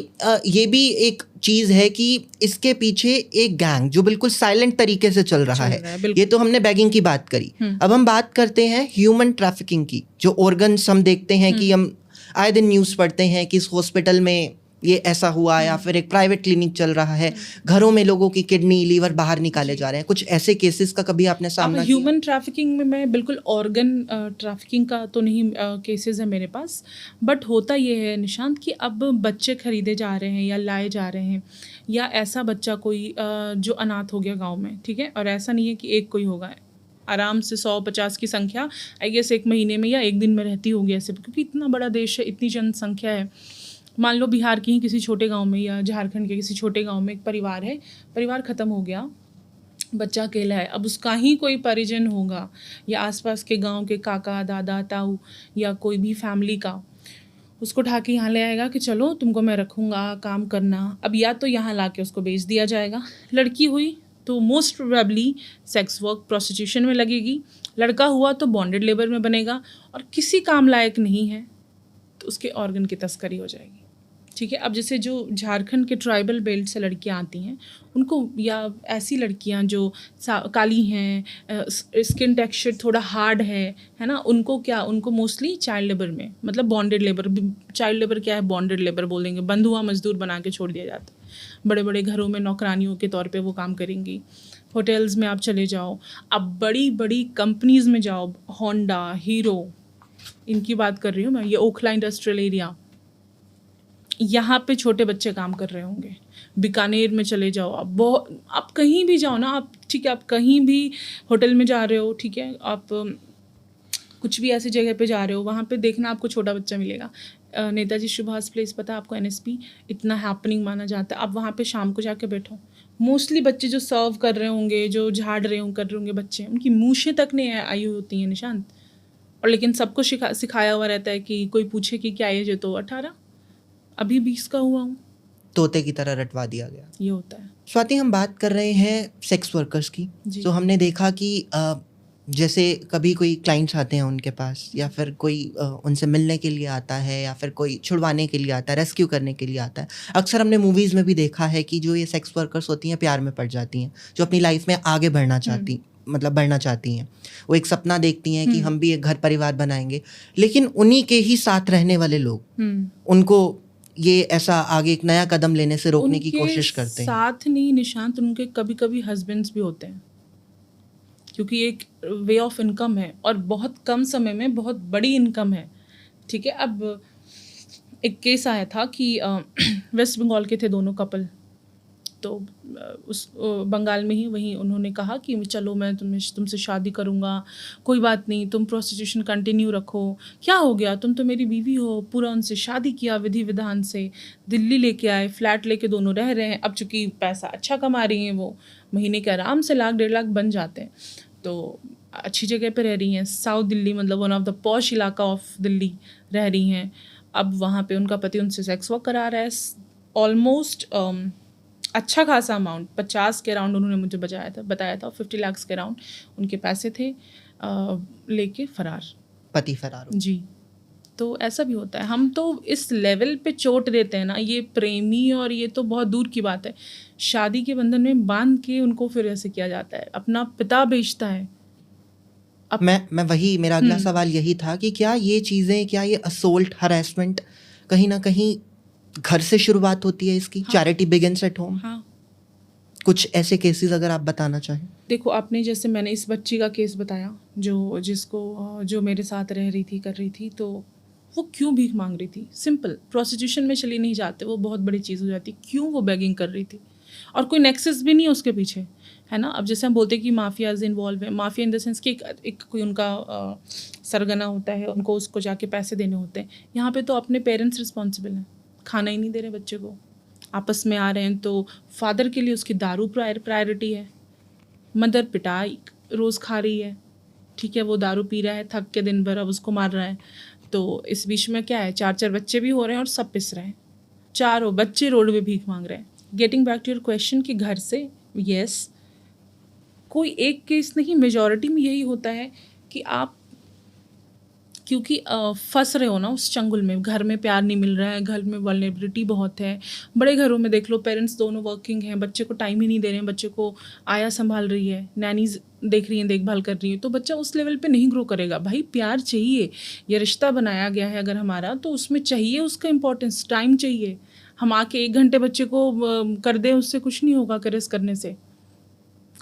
Speaker 2: ये भी एक चीज़ है कि इसके पीछे एक गैंग जो बिल्कुल साइलेंट तरीके से चल रहा है।
Speaker 1: बिल्कुल।
Speaker 2: ये तो हमने बैगिंग की बात करी। अब हम बात करते हैं ह्यूमन ट्रैफिकिंग की। जो ऑर्गन्स हम देखते हैं कि हम आए दिन न्यूज़ पढ़ते हैं कि इस हॉस्पिटल में ये ऐसा हुआ, या फिर एक प्राइवेट क्लिनिक चल रहा है, घरों में लोगों की किडनी लीवर बाहर निकाले जा रहे हैं। कुछ ऐसे केसेस का कभी आपने सामना किया?
Speaker 1: ह्यूमन ट्रैफिकिंग में मैं बिल्कुल, ऑर्गन ट्रैफिकिंग का तो नहीं केसेस है मेरे पास, बट होता ये है निशांत कि अब बच्चे खरीदे जा रहे हैं या लाए जा रहे हैं, या ऐसा बच्चा कोई जो अनाथ हो गया गांव में, ठीक है। और ऐसा नहीं है कि एक कोई होगा, आराम से 100-50 की संख्या आई गेस एक महीने में या एक दिन में रहती होगी ऐसे, क्योंकि इतना बड़ा देश है, इतनी जनसंख्या है। मान लो बिहार के ही किसी छोटे गांव में या झारखंड के किसी छोटे गांव में एक परिवार है, परिवार ख़त्म हो गया, बच्चा अकेला है। अब उसका ही कोई परिजन होगा, या आसपास के गांव के काका, दादा, ताऊ, या कोई भी फैमिली का, उसको उठा के यहाँ ले आएगा कि चलो तुमको मैं रखूँगा, काम करना। अब या तो यहाँ ला के उसको बेच दिया जाएगा, लड़की हुई तो most probably sex work, prostitution में लगेगी, लड़का हुआ तो बॉन्डेड लेबर में बनेगा, और किसी काम लायक नहीं है तो उसके ऑर्गन की तस्करी हो जाएगी, ठीक है। अब जैसे जो झारखंड के ट्राइबल बेल्ट से लड़कियां आती हैं, उनको, या ऐसी लड़कियां जो काली हैं, स्किन टेक्सचर थोड़ा हार्ड है ना, उनको क्या, उनको मोस्टली चाइल्ड लेबर में, मतलब बॉन्डेड लेबर, चाइल्ड लेबर क्या है, बॉन्डेड लेबर बोल देंगे, बंधुआ मजदूर बना के छोड़ दिया जाता है। बड़े बड़े घरों में नौकरानियों के तौर पे वो काम करेंगी। होटल्स में आप चले जाओ, अब बड़ी बड़ी कंपनीज़ में जाओ, होंडा, हीरो, इनकी बात कर रही हूँ मैं, ये ओखला इंडस्ट्रियल एरिया, यहाँ पे छोटे बच्चे काम कर रहे होंगे। बीकानेर में चले जाओ, आप बहुत, आप कहीं भी जाओ ना, आप, ठीक है, आप कहीं भी होटल में जा रहे हो, ठीक है, आप कुछ भी ऐसी जगह पे जा रहे हो, वहाँ पे देखना आपको छोटा बच्चा मिलेगा। नेताजी सुभाष प्लेस पता है आपको, NSP, इतना हैपनिंग माना जाता है। आप वहाँ पे शाम को जाके बैठो, मोस्टली बच्चे जो सर्व कर रहे होंगे, जो झाड़ रहे कर रहे होंगे बच्चे, उनकी मूछें तक नहीं आई होती हैं निशांत, और लेकिन सबको सिखाया हुआ रहता है कि कोई पूछे कि क्या एज है तो 18, अभी 20 का हुआ हूँ,
Speaker 2: तोते की तरह रटवा दिया गया।
Speaker 1: ये होता है।
Speaker 2: स्वाति, हम बात कर रहे हैं सेक्स वर्कर्स की। तो हमने देखा कि जैसे कभी कोई क्लाइंट्स आते हैं उनके पास, या फिर कोई उनसे मिलने के लिए आता है, या फिर कोई छुड़वाने के लिए आता है, रेस्क्यू करने के लिए आता है। अक्सर हमने मूवीज़ में भी देखा है कि जो ये सेक्स वर्कर्स होती हैं प्यार में पड़ जाती हैं, जो अपनी लाइफ में आगे बढ़ना चाहती हैं। वो एक सपना देखती हैं कि हम भी एक घर परिवार बनाएंगे, लेकिन उन्हीं के ही साथ रहने वाले लोग उनको ये ऐसा आगे एक नया कदम लेने से रोकने की कोशिश करते हैं।
Speaker 1: साथ नहीं निशांत, उनके कभी कभी हस्बैंड्स भी होते हैं, क्योंकि एक वे ऑफ इनकम है, और बहुत कम समय में बहुत बड़ी इनकम है, ठीक है। अब एक केस आया था कि वेस्ट बंगाल के थे दोनों कपल, तो उस बंगाल में ही, वहीं उन्होंने कहा कि चलो मैं तुमसे शादी करूँगा, कोई बात नहीं, तुम प्रोस्टिट्यूशन कंटिन्यू रखो, क्या हो गया, तुम तो मेरी बीवी हो। पूरा उनसे शादी किया विधि विधान से, दिल्ली लेके आए, फ्लैट लेके दोनों रह रहे हैं। अब चूँकि पैसा अच्छा कमा रही हैं, वो महीने के आराम से 1,00,000-1.5 लाख बन जाते हैं, तो अच्छी जगह पे रह रही हैं, साउथ दिल्ली, मतलब वन ऑफ द पॉश इलाका ऑफ दिल्ली रह रही हैं। अब वहाँ पे उनका पति उनसे सेक्स वर्क करा रहा है, ऑलमोस्ट अच्छा खासा अमाउंट, 50 के अराउंड उन्होंने मुझे बताया था 50 लाख के अराउंड उनके पैसे थे, लेके फरार,
Speaker 2: पति फरार।
Speaker 1: जी। तो ऐसा भी होता है। हम तो इस लेवल पे चोट देते हैं ना, ये प्रेमी और ये तो बहुत दूर की बात है, शादी के बंधन में बांध के उनको फिर ऐसे किया जाता है, अपना पिता बेचता है।
Speaker 2: मैं वही, मेरा अगला सवाल यही था कि क्या ये चीज़ें, क्या ये असोल्ट, हरासमेंट कहीं ना कहीं घर से शुरुआत होती है इसकी? Charity begins at home.
Speaker 1: हाँ,
Speaker 2: कुछ ऐसे केसेस अगर आप बताना चाहें।
Speaker 1: देखो आपने जैसे मैंने इस बच्ची का केस बताया जो मेरे साथ रह रही थी, कर रही थी, तो वो क्यों भीख मांग रही थी? सिंपल, प्रोस्टिट्यूशन में चली नहीं जाते, वो बहुत बड़ी चीज़ हो जाती। क्यों वो बेगिंग कर रही थी? और कोई नेक्सस भी नहीं है उसके पीछे, है ना। अब जैसे हम बोलते हैं कि माफियाज इन्वॉल्व है, माफिया इन द सेंस कि एक कोई उनका सरगना होता है, उनको उसको जाके पैसे देने होते हैं। यहाँ पे तो अपने पेरेंट्स रिस्पॉन्सिबल हैं, खाना ही नहीं दे रहे बच्चे को, आपस में आ रहे हैं, तो फादर के लिए उसकी दारू प्रायोरिटी है, मदर पिटाई रोज़ खा रही है, ठीक है, वो दारू पी रहा है थक के दिन भर, अब उसको मार रहा है। तो इस बीच में क्या है, 4 बच्चे भी हो रहे हैं और सब पिस रहे हैं, चारों बच्चे रोड पे भीख मांग रहे हैं। Getting back to your question कि घर से, यस, कोई एक केस नहीं, मेजॉरिटी में यही होता है कि आप क्योंकि फंस रहे हो ना उस चंगुल में, घर में प्यार नहीं मिल रहा है, घर में वल्नरेबिलिटी बहुत है। बड़े घरों में देख लो, पेरेंट्स दोनों वर्किंग हैं, बच्चे को टाइम ही नहीं दे रहे हैं, बच्चे को आया संभाल रही है, नैनीज देख रही हैं, देखभाल कर रही है, तो बच्चा उस लेवल पे नहीं ग्रो करेगा। भाई प्यार चाहिए, ये रिश्ता बनाया गया है अगर हमारा, तो उसमें चाहिए उसका इंपॉर्टेंस, टाइम चाहिए। हम आके 1 घंटे बच्चे को कर दें, उससे कुछ नहीं होगा करेस करने से।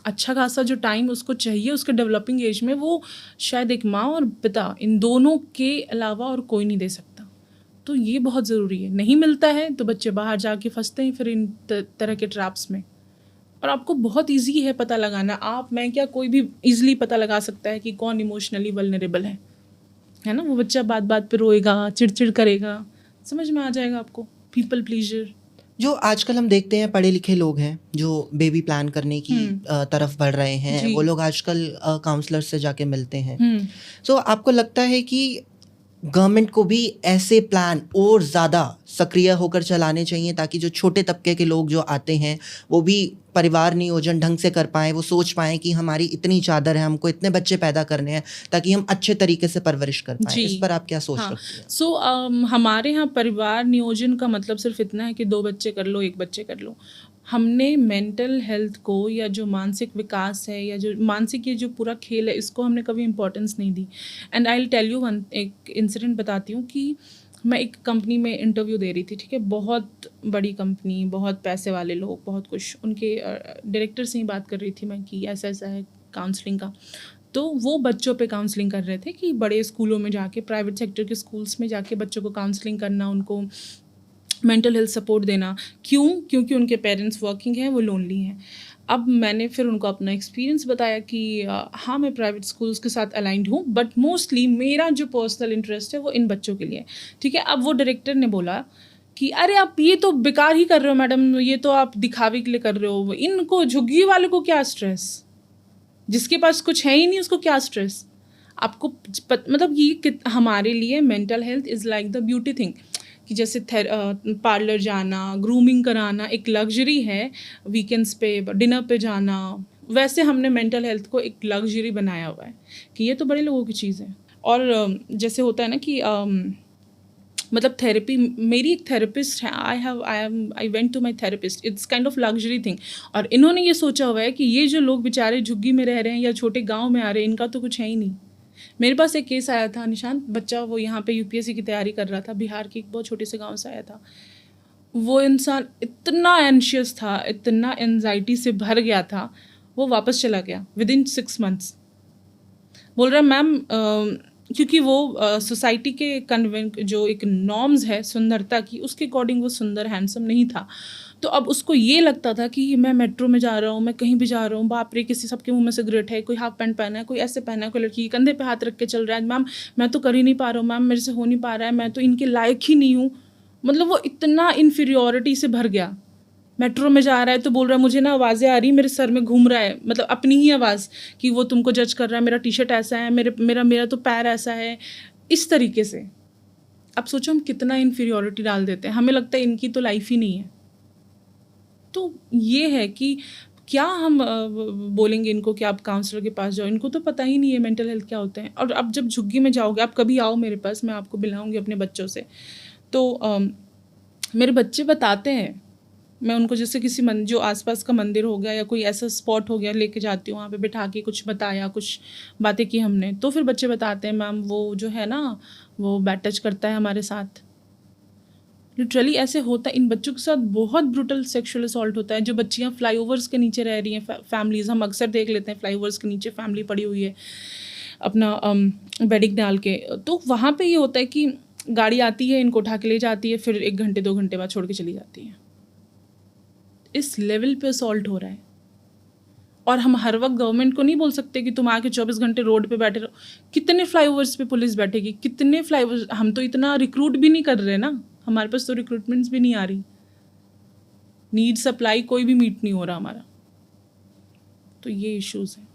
Speaker 1: अच्छा खासा जो टाइम उसको चाहिए उसके डेवलपिंग एज में, वो शायद एक माँ और पिता इन दोनों के अलावा और कोई नहीं दे सकता। तो ये बहुत ज़रूरी है। नहीं मिलता है तो बच्चे बाहर जाके फंसते हैं फिर इन तरह के ट्रैप्स में। और आपको बहुत इजी है पता लगाना, आप, मैं क्या, कोई भी इजीली पता लगा सकता है कि कौन इमोशनली वल्नरेबल है ना। वो बच्चा बात बात पे रोएगा, चिड़चिड़ करेगा, समझ में आ जाएगा आपको। पीपल प्लीजर,
Speaker 2: जो आजकल हम देखते हैं पढ़े लिखे लोग हैं जो बेबी प्लान करने की तरफ बढ़ रहे हैं, वो लोग आजकल काउंसलर से जाके मिलते हैं। सो आपको लगता है कि गवर्नमेंट को भी ऐसे प्लान और ज़्यादा सक्रिय होकर चलाने चाहिए ताकि जो छोटे तबके के लोग जो आते हैं वो भी परिवार नियोजन ढंग से कर पाएँ, वो सोच पाएँ कि हमारी इतनी चादर है, हमको इतने बच्चे पैदा करने हैं ताकि हम अच्छे तरीके से परवरिश कर पाएँ। इस पर आप क्या सोच रखती हैं?
Speaker 1: सो हमारे यहाँ परिवार नियोजन का मतलब सिर्फ इतना है कि 2 बच्चे कर लो, 1 बच्चे कर लो। हमने मेंटल हेल्थ को या जो मानसिक विकास है या जो मानसिक ये जो पूरा खेल है, इसको हमने कभी इम्पोर्टेंस नहीं दी। And I will tell you एक इंसिडेंट बताती हूँ कि मैं एक कंपनी में इंटरव्यू दे रही थी, ठीक है, बहुत बड़ी कंपनी, बहुत पैसे वाले लोग, बहुत कुछ, उनके डायरेक्टर से ही बात कर रही थी मैं कि ऐसा ऐसा है काउंसलिंग का। तो वो बच्चों पे काउंसलिंग कर रहे थे कि बड़े स्कूलों में जाके, प्राइवेट सेक्टर के स्कूल्स में जाके बच्चों को काउंसलिंग करना, उनको मेंटल हेल्थ सपोर्ट देना। क्यों? क्योंकि उनके पेरेंट्स वर्किंग हैं, वो लोनली हैं। अब मैंने फिर उनको अपना एक्सपीरियंस बताया कि हाँ, मैं प्राइवेट स्कूल्स के साथ अलाइंड हूँ, बट मोस्टली मेरा जो पर्सनल इंटरेस्ट है वो इन बच्चों के लिए, ठीक है। अब वो डायरेक्टर ने बोला कि अरे आप ये तो बेकार ही कर रहे हो मैडम, ये तो आप दिखावे के लिए कर रहे हो, इनको झुग्गी वाले को क्या स्ट्रेस, जिसके पास कुछ है ही नहीं उसको क्या स्ट्रेस। आपको मतलब ये हमारे लिए mental health is like the beauty thing, कि जैसे पार्लर जाना, ग्रूमिंग कराना एक लग्जरी है, वीकेंड्स पे डिनर पे जाना, वैसे हमने मेंटल हेल्थ को एक लग्जरी बनाया हुआ है कि ये तो बड़े लोगों की चीज़ है। और जैसे होता है ना कि मतलब थेरेपी, मेरी एक थेरेपिस्ट है, I went to my therapist, it's kind of luxury thing. और इन्होंने ये सोचा हुआ है कि ये जो लोग बेचारे झुग्गी में रह रहे हैं या छोटे गाँव में आ रहे हैं, इनका तो कुछ है ही नहीं। मेरे पास एक केस आया था निशांत, बच्चा वो यहाँ पे यूपीएससी की तैयारी कर रहा था, बिहार के एक बहुत छोटे से गांव से आया था। वो इंसान इतना एंशियस था, इतना एंजाइटी से भर गया था, वो वापस चला गया विदिन 6 months। बोल रहा मैम, क्योंकि वो सोसाइटी के कन्वेंट जो एक नॉर्म्स है सुंदरता की, उसके अकॉर्डिंग वो सुंदर हैंडसम नहीं था। तो अब उसको ये लगता था कि मैं मेट्रो में जा रहा हूँ, मैं कहीं भी जा रहा हूँ, बाप रे, किसी सबके मुंह में सिगरेट है, कोई हाफ पैंट पहना है, कोई ऐसे पहना है, कोई लड़की कंधे पे हाथ रख के चल रहा है, मैम मैं तो कर ही नहीं पा रहा हूँ, मैम मेरे से हो नहीं पा रहा है, मैं तो इनके लायक ही नहीं हूँ। मतलब वो इतना इन्फीरियोरिटी से भर गया। मेट्रो में जा रहा है तो बोल रहा है मुझे ना आवाज़ें आ रही, मेरे सर में घूम रहा है, मतलब अपनी ही आवाज़ कि वो तुमको जज कर रहा है, मेरा टी शर्ट ऐसा है, मेरा तो पैर ऐसा है, इस तरीके से। अब सोचो हम कितना इन्फीरियोरिटी डाल देते हैं, हमें लगता है इनकी तो लाइफ ही नहीं है। तो ये है कि क्या हम बोलेंगे इनको कि आप काउंसलर के पास जाओ? इनको तो पता ही नहीं है मेंटल हेल्थ क्या होता है। और अब जब झुग्गी में जाओगे, आप कभी आओ मेरे पास, मैं आपको मिलाऊंगी अपने बच्चों से। तो मेरे बच्चे बताते हैं, मैं उनको जैसे किसी जो आसपास का मंदिर हो गया या कोई ऐसा स्पॉट हो गया, लेके जाती हूँ वहाँ पे बिठा के, कुछ बताया, कुछ बातें की हमने, तो फिर बच्चे बताते हैं मैम वो जो है ना वो बैड टच करता है हमारे साथ। लिटरली ऐसे होता है। इन बच्चों के साथ बहुत ब्रूटल सेक्सुअल असॉल्ट होता है। जो बच्चियाँ फ्लाईओवर्स के नीचे रह रही हैं, फैमिलीज़, हम अक्सर देख लेते हैं फ्लाईओवर्स के नीचे फैमिली पड़ी हुई है अपना बेडिंग डाल के, तो वहाँ पे ये होता है कि गाड़ी आती है, इनको उठा के ले जाती है, फिर 1 घंटे 2 घंटे बाद छोड़ के चली जाती है। इस लेवल पे असॉल्ट हो रहा है। और हम हर वक्त गवर्नमेंट को नहीं बोल सकते कि तुम आके 24 घंटे रोड पे बैठे रहो। कितने फ्लाईओवर्स पे पुलिस बैठेगी? कितने फ्लाईओवर्स? हम तो इतना रिक्रूट भी नहीं कर रहे ना, हमारे पास तो रिक्रूटमेंट्स भी नहीं आ रही। नीड सप्लाई कोई भी मीट नहीं हो रहा हमारा। तो ये इश्यूज हैं।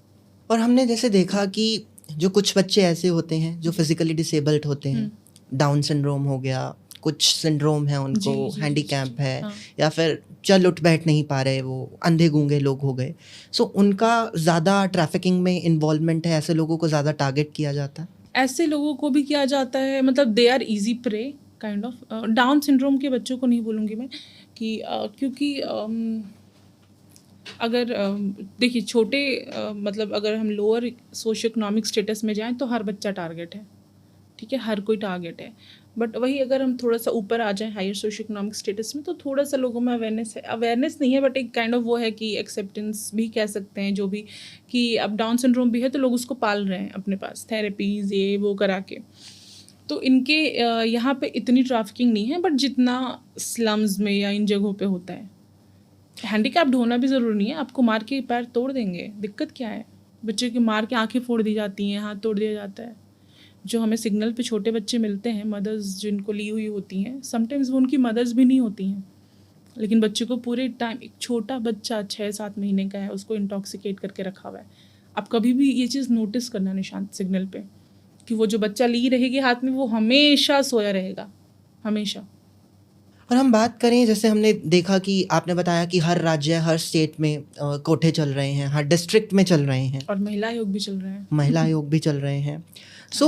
Speaker 2: और हमने जैसे देखा कि जो कुछ बच्चे ऐसे होते हैं जो फिजिकली डिसेबल्ड होते हैं, डाउन सिंड्रोम हो गया, कुछ सिंड्रोम है उनको, हैंडीकैप है,
Speaker 1: हाँ।
Speaker 2: या फिर चल उठ बैठ नहीं पा रहे, वो अंधे गूंगे लोग हो गए, सो उनका ज़्यादा ट्रैफिकिंग में इन्वॉल्वमेंट है, ऐसे लोगों को ज़्यादा टारगेट किया जाता है।
Speaker 1: ऐसे लोगों को भी किया जाता है, मतलब they are easy prey kind of. Down syndrome के बच्चों को नहीं बोलूँगी मैं कि क्योंकि अगर देखिए छोटे मतलब अगर हम लोअर सोशियो इकोनॉमिक स्टेटस में जाएं तो हर बच्चा टारगेट है, ठीक है, हर कोई टारगेट है। बट वही अगर हम थोड़ा सा ऊपर आ जाएं हायर सोशियो इकोनॉमिक स्टेटस में, तो थोड़ा सा लोगों में अवेयरनेस है। अवेयरनेस नहीं है बट एक काइंड ऑफ वो है कि एक्सेप्टेंस भी कह सकते हैं, जो भी, कि अब डाउन सिंड्रोम भी है तो लोग उसको पाल रहे हैं अपने पास, थेरेपीज ये वो करा के। तो इनके यहाँ पे इतनी ट्रैफिकिंग नहीं है, बट जितना स्लम्स में या इन जगहों पे होता है। हैंडीकैप्ड होना भी ज़रूरी नहीं है, आपको मार के पैर तोड़ देंगे, दिक्कत क्या है? बच्चे की मार के आंखें फोड़ दी जाती हैं, हाथ तोड़ दिया जाता है। जो हमें सिग्नल पे छोटे बच्चे मिलते हैं, मदर्स जिनको ली हुई होती हैं, समटाइम्स वो उनकी मदर्स भी नहीं होती हैं, लेकिन बच्चे को पूरे टाइम, एक छोटा बच्चा 6-7 महीने का है, उसको इंटॉक्सिकेट करके रखा हुआ है। आप कभी भी ये चीज़ नोटिस करना निशान सिग्नल पे, कि वो जो बच्चा ली रहेगी हाथ में, वो हमेशा सोया रहेगा, हमेशा।
Speaker 2: और हम बात करें, जैसे हमने देखा कि आपने बताया कि हर राज्य, हर स्टेट में कोठे चल रहे हैं, हर डिस्ट्रिक्ट में चल रहे हैं,
Speaker 1: और महिला आयोग भी चल रहे हैं।
Speaker 2: महिला आयोग भी चल रहे हैं। सो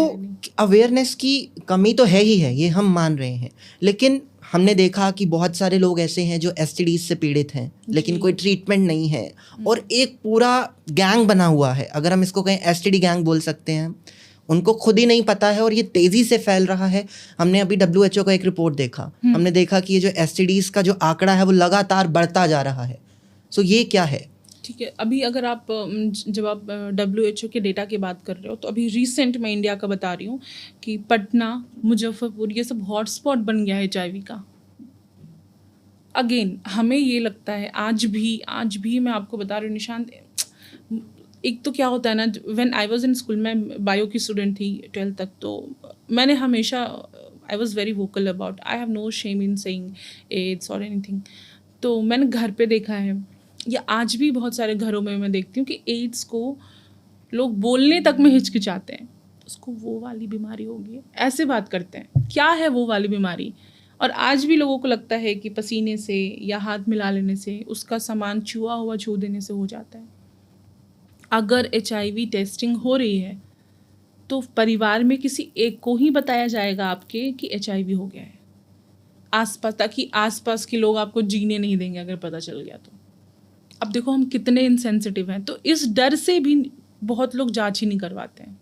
Speaker 2: अवेयरनेस की कमी तो है ही है, ये हम मान रहे हैं, लेकिन हमने देखा कि बहुत सारे लोग ऐसे हैं जो एसटीडीज से पीड़ित हैं, लेकिन कोई ट्रीटमेंट नहीं है, और एक पूरा गैंग बना हुआ है, अगर हम इसको कहें एसटीडी गैंग बोल सकते हैं, उनको खुद ही नहीं पता है और ये तेज़ी से फैल रहा है। हमने अभी WHO का एक रिपोर्ट देखा, हमने देखा कि ये जो एसटीडीज का जो आंकड़ा है वो लगातार बढ़ता जा रहा है। सो ये क्या है?
Speaker 1: ठीक है, अभी अगर आप जब आप WHO के डेटा की बात कर रहे हो, तो अभी रिसेंट मैं इंडिया का बता रही हूँ कि पटना, मुजफ्फरपुर, ये सब हॉटस्पॉट बन गया है HIV का। अगेन हमें ये लगता है आज भी मैं आपको बता रही हूँ निशांत, एक तो क्या होता है ना, when I was in school, मैं बायो की स्टूडेंट थी 12th तक, तो मैंने हमेशा, I was very vocal about, I have no shame in saying AIDS और एनीथिंग। तो मैंने घर पे देखा है, या आज भी बहुत सारे घरों में मैं देखती हूँ कि एड्स को लोग बोलने तक में हिचकिचाते हैं, उसको वो वाली बीमारी होगी, ऐसे बात करते हैं, क्या है वो वाली बीमारी। और आज भी लोगों को लगता है कि पसीने से या हाथ मिला लेने से, उसका सामान छुआ हुआ छू देने से हो जाता है। अगर HIV टेस्टिंग हो रही है तो परिवार में किसी एक को ही बताया जाएगा आपके कि HIV हो गया है, आसपास, ताकि आसपास के लोग आपको जीने नहीं देंगे अगर पता चल गया तो। अब देखो हम कितने इनसेंसिटिव हैं, तो इस डर से भी बहुत लोग जांच ही नहीं करवाते हैं।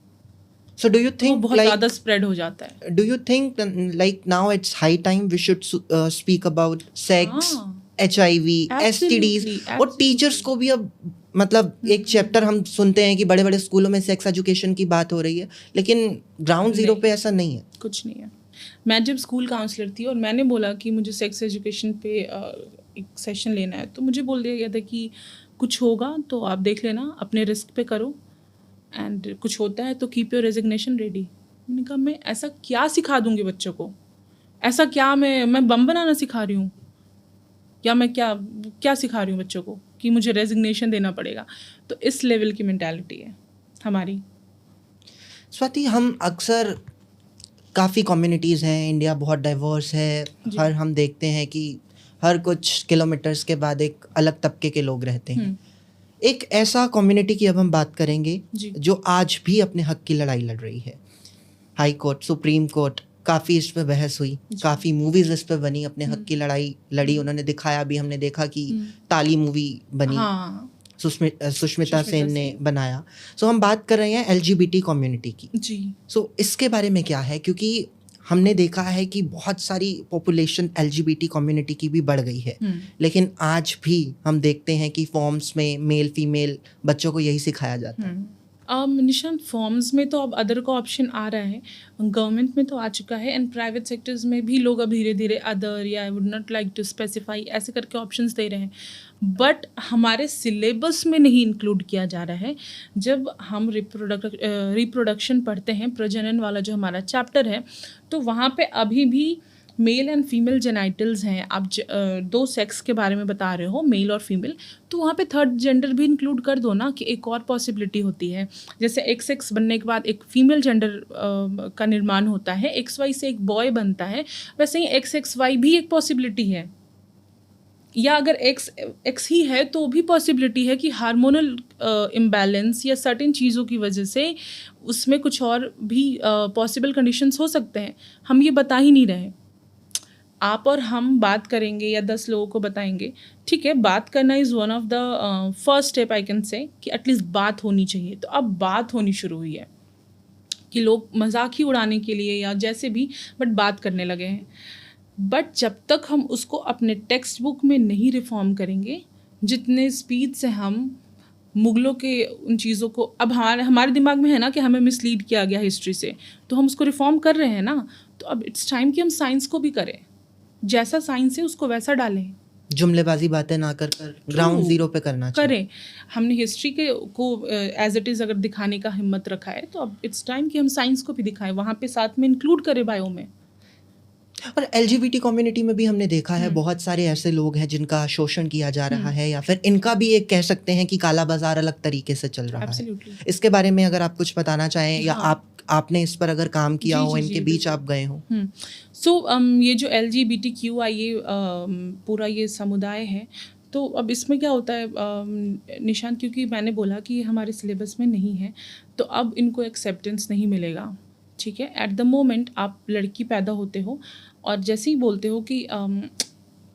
Speaker 2: So do you think
Speaker 1: बहुत ज़्यादा स्प्रेड हो जाता है।
Speaker 2: Do you think like now it's high time we should speak about sex, HIV, STDs, और टीचर्स को भी अब, मतलब एक चैप्टर हम सुनते हैं कि बड़े बड़े स्कूलों में सेक्स एजुकेशन की बात हो रही है, लेकिन ग्राउंड जीरो पे ऐसा नहीं है,
Speaker 1: कुछ नहीं है। मैं जब स्कूल काउंसलर थी और मैंने बोला कि मुझे सेक्स एजुकेशन पे एक सेशन लेना है, तो मुझे बोल दिया गया था कि कुछ होगा तो आप देख लेना, अपने रिस्क पे करो, एंड कुछ होता है तो कीप योर रेजिग्नेशन रेडी। मैंने कहा मैं ऐसा क्या सिखा दूंगी बच्चों को, ऐसा क्या मैं बम बनाना सिखा रही हूँ, या मैं क्या सिखा रही हूँ बच्चों को कि मुझे रेजिग्नेशन देना पड़ेगा। तो इस लेवल की मेंटालिटी है हमारी।
Speaker 2: स्वाति, हम अक्सर, काफ़ी कम्युनिटीज़ हैं, इंडिया बहुत डाइवर्स है, हर हम देखते हैं कि हर कुछ किलोमीटर्स के बाद एक अलग तबके के लोग रहते हैं। एक ऐसा कम्युनिटी की अब हम बात करेंगे
Speaker 1: जी।
Speaker 2: जो आज भी अपने हक की लड़ाई लड़ रही है। हाई कोर्ट, सुप्रीम कोर्ट, काफ़ी इस पे बहस हुई, काफ़ी मूवीज़ इस पे बनी, अपने हक की लड़ाई लड़ी, उन्होंने दिखाया भी। हमने देखा कि ताली मूवी बनी,
Speaker 1: हाँ
Speaker 2: सुष्मिता सेन ने बनाया। सो हम बात कर रहे हैं एलजीबीटी कम्युनिटी की।
Speaker 1: जी।
Speaker 2: सो इसके बारे में क्या है, क्योंकि हमने देखा है कि बहुत सारी पॉपुलेशन एलजीबीटी कम्युनिटी की भी बढ़ गई है, लेकिन आज भी हम देखते हैं कि फॉर्म्स में मेल फीमेल बच्चों को यही सिखाया जाता है।
Speaker 1: निशांत, फॉर्म्स में तो अब अदर का ऑप्शन आ रहा है, गवर्नमेंट में तो आ चुका है, एंड प्राइवेट सेक्टर्स में भी लोग अब धीरे धीरे अदर या I would not like to specify ऐसे करके ऑप्शंस दे रहे हैं, बट हमारे सिलेबस में नहीं इंक्लूड किया जा रहा है। जब हम रिप्रोडक्शन पढ़ते हैं, प्रजनन वाला जो हमारा चैप्टर है, तो वहाँ पे अभी भी मेल एंड फीमेल जेनाइटल्स हैं। आप दो सेक्स के बारे में बता रहे हो, मेल और फीमेल, तो वहाँ पे थर्ड जेंडर भी इंक्लूड कर दो ना, कि एक और पॉसिबिलिटी होती है। जैसे एक्स बनने के बाद एक फीमेल जेंडर का निर्माण होता है, XY से एक बॉय बनता है, वैसे ही XXY भी एक पॉसिबिलिटी है। या अगर एक्स ही है तो भी पॉसिबिलिटी है कि हार्मोनल इम्बैलेंस या सर्टेन चीज़ों की वजह से उसमें कुछ और भी पॉसिबल कंडीशंस हो सकते हैं, हम ये बता ही नहीं रहे। आप और हम बात करेंगे या 10 लोगों को बताएंगे, ठीक है, बात करना is one of the first step I can say, कि एटलीस्ट बात होनी चाहिए। तो अब बात होनी शुरू हुई है कि लोग मजाक ही उड़ाने के लिए या जैसे भी, बट बात करने लगे हैं। बट जब तक हम उसको अपने टेक्स्ट बुक में नहीं रिफॉर्म करेंगे, जितने स्पीड से हम मुगलों के उन चीज़ों को, अब हमारे दिमाग में है ना कि हमें मिसलीड किया गया हिस्ट्री से, तो हम उसको रिफॉर्म कर रहे हैं ना, तो अब इट्स टाइम कि हम साइंस को भी करें, जैसा साइंस है उसको वैसा डालें,
Speaker 2: जुमलेबाजी बातें ना कर ग्राउंड जीरो पे करना चाहिए।
Speaker 1: करें। हमने हिस्ट्री को एज इट इज़ अगर दिखाने का हिम्मत रखा है, तो अब इट्स टाइम कि हम साइंस को भी दिखाएं, वहाँ पे साथ में इंक्लूड करें बायो में।
Speaker 2: और एलजीबीटी कम्युनिटी में भी हमने देखा है बहुत सारे ऐसे लोग हैं जिनका शोषण किया जा रहा है, या फिर इनका भी एक कह सकते हैं कि काला बाजार अलग तरीके से चल रहा है। इसके बारे में अगर आप कुछ बताना चाहें, या आपने इस पर अगर काम किया हो, इनके बीच आप गए हो।
Speaker 1: सो ये जो LGBTQI ये पूरा ये समुदाय है, तो अब इसमें क्या होता है निशांत, क्योंकि मैंने बोला कि ये हमारे सिलेबस में नहीं है, तो अब इनको एक्सेप्टेंस नहीं मिलेगा, ठीक है। एट द मोमेंट आप लड़की पैदा होते हो और जैसे ही बोलते हो कि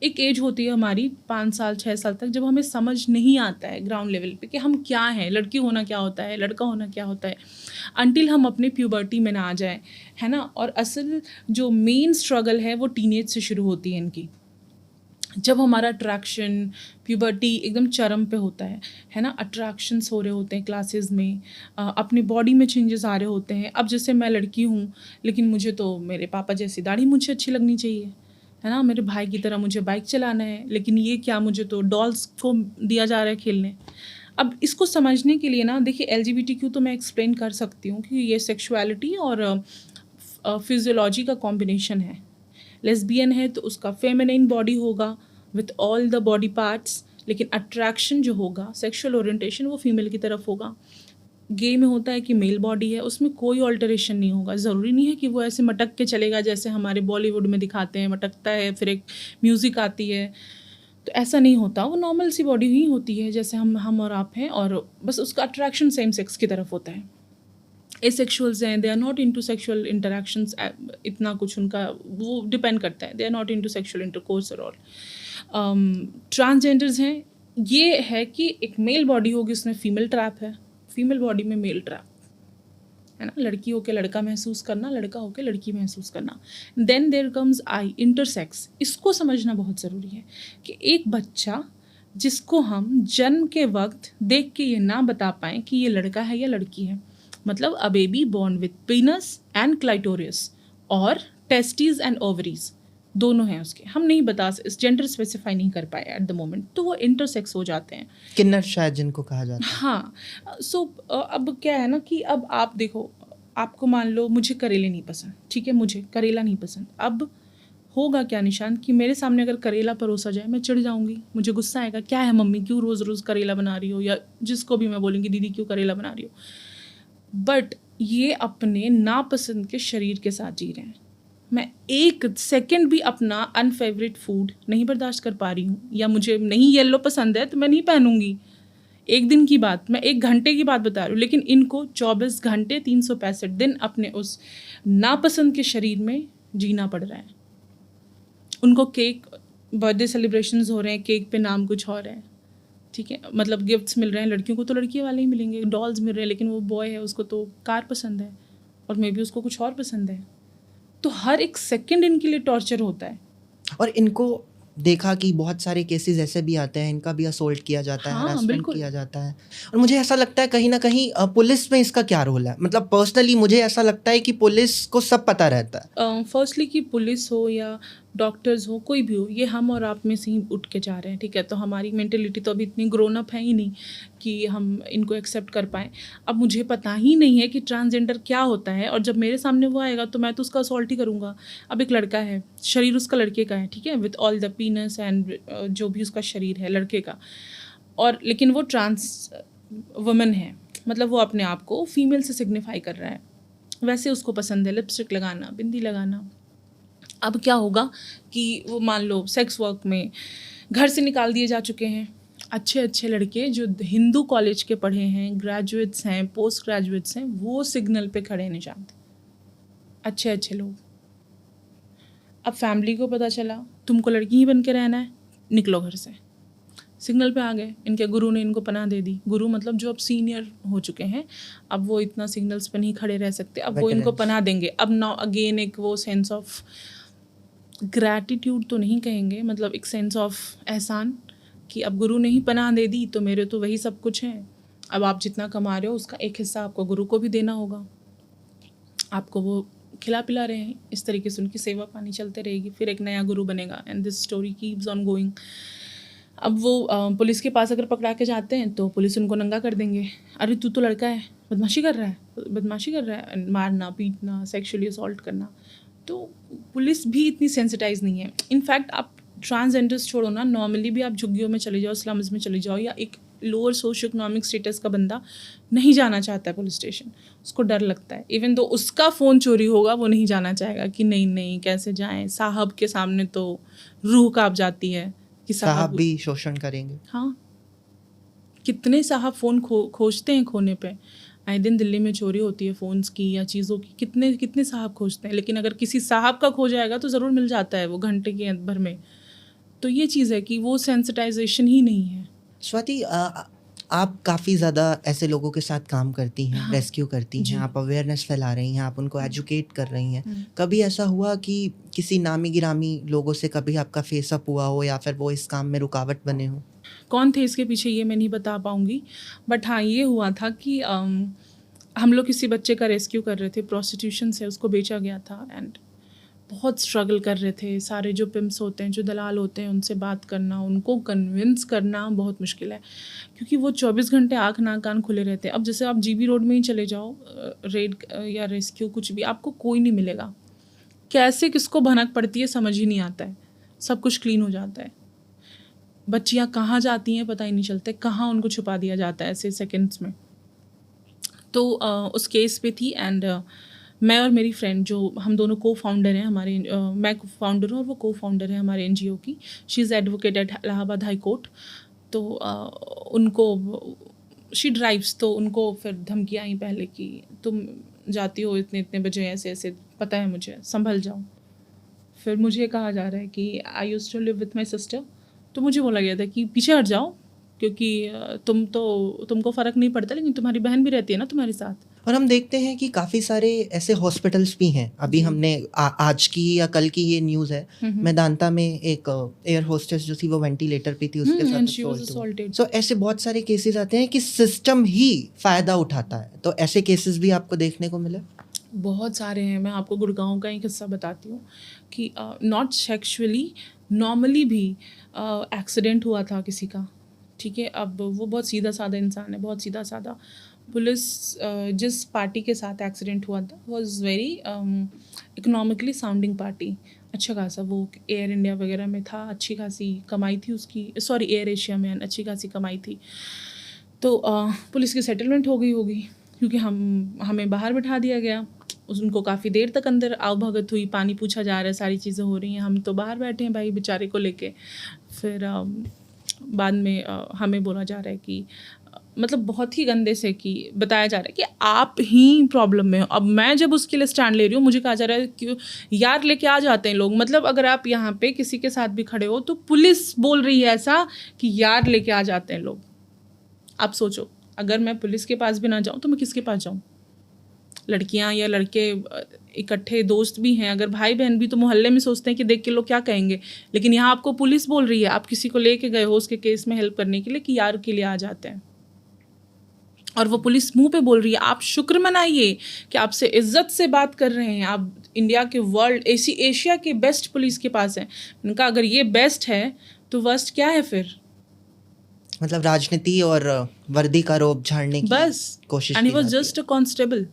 Speaker 1: एक एज होती है हमारी 5 साल 6 साल तक, जब हमें समझ नहीं आता है ग्राउंड लेवल पे कि हम क्या हैं, लड़की होना क्या होता है, लड़का होना क्या होता है, अनटिल हम अपने प्यूबर्टी में ना आ जाए, है ना। और असल जो मेन स्ट्रगल है वो टीनेज से शुरू होती है इनकी, जब हमारा अट्रैक्शन प्यूबर्टी एकदम चरम पे होता है ना, अट्रैक्शंस हो रहे होते हैं क्लासेस में, अपनी बॉडी में चेंजेस आ रहे होते हैं। अब जैसे मैं लड़की हूँ, लेकिन मुझे तो मेरे पापा जैसी दाढ़ी मुझे अच्छी लगनी चाहिए, है ना, मेरे भाई की तरह मुझे बाइक चलाना है, लेकिन ये क्या, मुझे तो डॉल्स को दिया जा रहा है खेलने। अब इसको समझने के लिए ना, देखिए LGBTQ तो मैं एक्सप्लेन कर सकती हूँ कि ये सेक्सुअलिटी और फिजियोलॉजी का कॉम्बिनेशन है। लेस्बियन है तो उसका फेमिनिन बॉडी होगा with all the body parts, लेकिन अट्रैक्शन जो होगा, सेक्सुअल ओरिएंटेशन, वो फीमेल की तरफ होगा। गे में होता है कि मेल बॉडी है, उसमें कोई ऑल्टरेशन नहीं होगा। ज़रूरी नहीं है कि वो ऐसे मटक के चलेगा जैसे हमारे बॉलीवुड में दिखाते हैं, मटकता है फिर एक म्यूज़िक आती है, तो ऐसा नहीं होता। वो नॉर्मल सी बॉडी ही होती है जैसे हम और आप हैं, और बस उसका अट्रैक्शन सेम सेक्स की तरफ होता है। एसेक्सुअल्स हैं, they are not into sexual interactions, इतना कुछ उनका वो डिपेंड करता है, they are not into sexual intercourse और ऑल। ट्रांसजेंडर्स हैं, ये है कि एक मेल बॉडी होगी, उसमें फीमेल ट्रैप है, फीमेल बॉडी में मेल ट्रैप, है ना, लड़की होके लड़का महसूस करना, लड़का होके लड़की महसूस करना। Then there comes I, intersex. इसको समझना बहुत ज़रूरी है कि एक बच्चा जिसको हम जन्म के वक्त देख के ये ना बता पाएँ कि ये लड़का है या लड़की है, मतलब a baby born with penis and clitoris और टेस्टीज एंड ओवरीज दोनों हैं उसके, हम नहीं बता इस जेंडर स्पेसिफाई नहीं कर पाए एट द मोमेंट, तो वो इंटरसेक्स हो जाते हैं,
Speaker 2: किन्नर शायद जिनको कहा जाता है।
Speaker 1: हाँ। सो अब क्या है ना कि अब आप देखो, आपको मान लो मुझे करेले नहीं पसंद, ठीक है, मुझे करेला नहीं पसंद। अब होगा क्या निशांत कि मेरे सामने अगर करेला परोसा जाए, मैं चिढ़ जाऊंगी, मुझे गुस्सा आएगा, क्या है मम्मी, क्यों रोज़ रोज़ करेला बना रही हो, या जिसको भी मैं बोलूँगी दीदी क्यों करेला बना रही हो। बट ये अपने नापसंद के शरीर के साथ जी रहे हैं। मैं एक सेकंड भी अपना अनफेवरेट फूड नहीं बर्दाश्त कर पा रही हूँ, या मुझे नहीं येलो पसंद है तो मैं नहीं पहनूंगी। एक दिन की बात, मैं 1 घंटे की बात बता रही हूँ, लेकिन इनको 24 घंटे 365 दिन अपने उस नापसंद के शरीर में जीना पड़ रहा है। उनको केक, बर्थडे सेलिब्रेशंस हो रहे हैं, केक पे नाम कुछ और है, ठीक है, मतलब गिफ्ट्स मिल रहे हैं, लड़कियों को तो लड़की वाले ही मिलेंगे, डॉल्स मिल रहे हैं, लेकिन वो बॉय है, उसको तो कार पसंद है और मे बी उसको कुछ और पसंद है। तो हर एक सेकंड इनके लिए टॉर्चर होता है।
Speaker 2: और इनको देखा कि बहुत सारे केसेस ऐसे भी आते हैं, इनका भी असोल्ट किया जाता है,
Speaker 1: हाँ,
Speaker 2: हरासमेंट
Speaker 1: बिल्कुल।
Speaker 2: किया जाता है। और मुझे ऐसा लगता है कहीं ना कहीं पुलिस में इसका क्या रोल है? मतलब पर्सनली मुझे ऐसा लगता है कि पुलिस को सब पता रहता है।
Speaker 1: फर्स्टली कि पुलिस हो या डॉक्टर्स हो, कोई भी हो, ये हम और आप में से ही उठ के जा रहे हैं, ठीक है। तो हमारी मेंटेलिटी तो अभी इतनी ग्रोन अप है ही नहीं कि हम इनको एक्सेप्ट कर पाएँ। अब मुझे पता ही नहीं है कि ट्रांसजेंडर क्या होता है, और जब मेरे सामने वो आएगा तो मैं तो उसका असॉल्ट ही करूँगा। अब एक लड़का है, शरीर उसका लड़के का है, ठीक है, विथ ऑल द पीनस एंड जो भी उसका शरीर है लड़के का, और लेकिन वो ट्रांस वुमन है, मतलब वो अपने आप को फीमेल से सिग्निफाई कर रहा है। वैसे उसको पसंद है लिपस्टिक लगाना, बिंदी लगाना। अब क्या होगा कि वो मान लो सेक्स वर्क में घर से निकाल दिए जा चुके हैं। अच्छे अच्छे लड़के जो हिंदू कॉलेज के पढ़े हैं, ग्रेजुएट्स हैं, पोस्ट ग्रेजुएट्स हैं, वो सिग्नल पे खड़े हैं निशांत, अच्छे अच्छे लोग। अब फैमिली को पता चला तुमको लड़की ही बन के रहना है, निकलो घर से। सिग्नल पे आ गए, इनके गुरु ने इनको पनाह दे दी। गुरु मतलब जो अब सीनियर हो चुके हैं, अब वो इतना सिग्नल्स पे नहीं खड़े रह सकते, अब वो इनको पनाह देंगे। अब नाउ अगेन एक वो सेंस ऑफ ग्रैटिट्यूड तो नहीं कहेंगे, मतलब एक सेंस ऑफ एहसान कि अब गुरु ने ही पनाह दे दी तो मेरे तो वही सब कुछ है। अब आप जितना कमा रहे हो उसका एक हिस्सा आपको गुरु को भी देना होगा। आपको वो खिला पिला रहे हैं, इस तरीके से उनकी सेवा पानी चलते रहेगी, फिर एक नया गुरु बनेगा and this story keeps on going. अब वो पुलिस के पास अगर पकड़ा के जाते हैं तो पुलिस उनको नंगा कर देंगे। अरे तू तो लड़का है, बदमाशी कर रहा है, मारना पीटना, सेक्सुअली असॉल्ट करना। तो पुलिस भी इतनी सेंसिटाइज नहीं है। इनफैक्ट आप ट्रांसजेंडर्स छोड़ो ना, नॉर्मली भी आप झुग्गियों में चले जाओ, स्लम्स में चले जाओ, या एक लोअर सोशियो इकोनॉमिक स्टेटस का बंदा नहीं जाना चाहता है पुलिस स्टेशन, उसको डर लगता है। इवन दो उसका फ़ोन चोरी होगा वो नहीं जाना चाहेगा कि नहीं नहीं कैसे जाएं, साहब के सामने तो रूह कांप जाती है कि
Speaker 2: साहब भी शोषण करेंगे।
Speaker 1: हाँ, कितने साहब फ़ोन खोजते हैं खोने पे। आए दिन दिल्ली में चोरी होती है फ़ोन्स की या चीज़ों की, कितने कितने साहब खोजते हैं, लेकिन अगर किसी साहब का खो जाएगा तो ज़रूर मिल जाता है वो घंटे के भर में। तो ये चीज़ है कि वो सेंसिटाइजेशन ही नहीं है।
Speaker 2: स्वाति, आप काफ़ी ज़्यादा ऐसे लोगों के साथ काम करती हैं,
Speaker 1: हाँ,
Speaker 2: रेस्क्यू करती हैं, आप अवेयरनेस फैला रही हैं, आप उनको एजुकेट कर रही हैं। कभी ऐसा हुआ कि किसी नामी गिरामी लोगों से कभी आपका फेसअप हुआ हो या फिर वो इस काम में रुकावट बने हो?
Speaker 1: कौन थे इसके पीछे ये मैं नहीं बता पाऊँगी, बट हाँ ये हुआ था कि हम लोग किसी बच्चे का रेस्क्यू कर रहे थे, प्रोस्टिट्यूशन से उसको बेचा गया था, एंड बहुत स्ट्रगल कर रहे थे। सारे जो पिम्प्स होते हैं, जो दलाल होते हैं, उनसे बात करना, उनको कन्विंस करना बहुत मुश्किल है, क्योंकि वो 24 घंटे आँख नाक कान खुले रहते हैं। अब जैसे आप जीबी रोड में ही चले जाओ, रेड या रेस्क्यू कुछ भी, आपको कोई नहीं मिलेगा। कैसे किसको भनक पड़ती है समझ ही नहीं आता है, सब कुछ क्लीन हो जाता है। बच्चियाँ कहाँ जाती हैं पता ही नहीं चलता, कहाँ उनको छुपा दिया जाता है ऐसे सेकेंड्स में। तो उस केस पे थी, एंड मैं और मेरी फ्रेंड, जो हम दोनों को फाउंडर हैं हमारे, मैं फाउंडर हूँ और वो को फाउंडर है हमारे एनजीओ की। She is advocate at Allahabad high court. तो उनको शी ड्राइव्स, तो उनको फिर धमकियाँ आई पहले कि तुम जाती हो इतने इतने बजे, ऐसे ऐसे, पता है मुझे, संभल जाओ। फिर मुझे कहा जा रहा है कि I used to live with my sister, तो मुझे बोला गया था कि पीछे हट जाओ, क्योंकि तुमको फ़र्क नहीं पड़ता, लेकिन तुम्हारी बहन भी रहती है ना तुम्हारे साथ।
Speaker 2: और हम देखते हैं कि काफ़ी सारे ऐसे हॉस्पिटल्स भी हैं। अभी हमने आज की या कल की ये न्यूज़ है, मेदांता में एक एयर होस्टेस जो थी वो वेंटिलेटर पे थी, उसके साथ assault हुआ। सो ऐसे बहुत सारे केसेस आते हैं कि सिस्टम ही फ़ायदा उठाता है। तो ऐसे केसेस भी आपको देखने को मिले?
Speaker 1: बहुत सारे हैं। मैं आपको गुड़गांव का एक किस्सा बताती हूँ कि नॉट सेक्सुअली, नॉर्मली भी एक्सीडेंट हुआ था किसी का, ठीक है। अब वो बहुत सीधा साधा इंसान है, बहुत सीधा साधा। पुलिस जिस पार्टी के साथ एक्सीडेंट हुआ था was very economically sounding party, अच्छा खासा वो एयर इंडिया वगैरह में था, अच्छी खासी कमाई थी उसकी, सॉरी एयर एशिया में अच्छी खासी कमाई थी। तो पुलिस की सेटलमेंट हो गई होगी, क्योंकि हमें बाहर बिठा दिया गया। उनको काफ़ी देर तक अंदर आवभगत हुई, पानी पूछा जा रहा है, सारी चीज़ें हो रही हैं, हम तो बाहर बैठे हैं भाई बेचारे को लेके। फिर बाद में हमें बोला जा रहा है कि मतलब बहुत ही गंदे से कि बताया जा रहा है कि आप ही प्रॉब्लम में हो। अब मैं जब उसके लिए स्टैंड ले रही हूँ, मुझे कहा जा रहा है कि यार लेके आ जाते हैं लोग। मतलब अगर आप यहाँ पे किसी के साथ भी खड़े हो तो पुलिस बोल रही है ऐसा कि यार लेके आ जाते हैं लोग। आप सोचो, अगर मैं पुलिस के पास भी ना जाऊँ तो मैं किसके पास जाऊँ? लड़कियां या लड़के इकट्ठे दोस्त भी हैं, अगर भाई बहन भी, तो मोहल्ले में सोचते हैं कि देख के लोग क्या कहेंगे। लेकिन यहाँ आपको पुलिस बोल रही है, आप किसी को लेके गए हो उसके केस में हेल्प करने के लिए कि यार के लिए आ जाते हैं, और वो पुलिस मुंह पे बोल रही है। आप शुक्र मनाइए कि आपसे इज्जत से बात कर रहे हैं, आप इंडिया के वर्ल्ड एशिया के बेस्ट पुलिस के पास हैं। उनका अगर ये बेस्ट है तो वर्स्ट क्या है फिर?
Speaker 2: मतलब राजनीति और वर्दी का रोब झाड़ने की
Speaker 1: बस
Speaker 2: कोशिश
Speaker 1: एंड ही
Speaker 2: की
Speaker 1: वाज
Speaker 2: जाती है।
Speaker 1: Just a constable.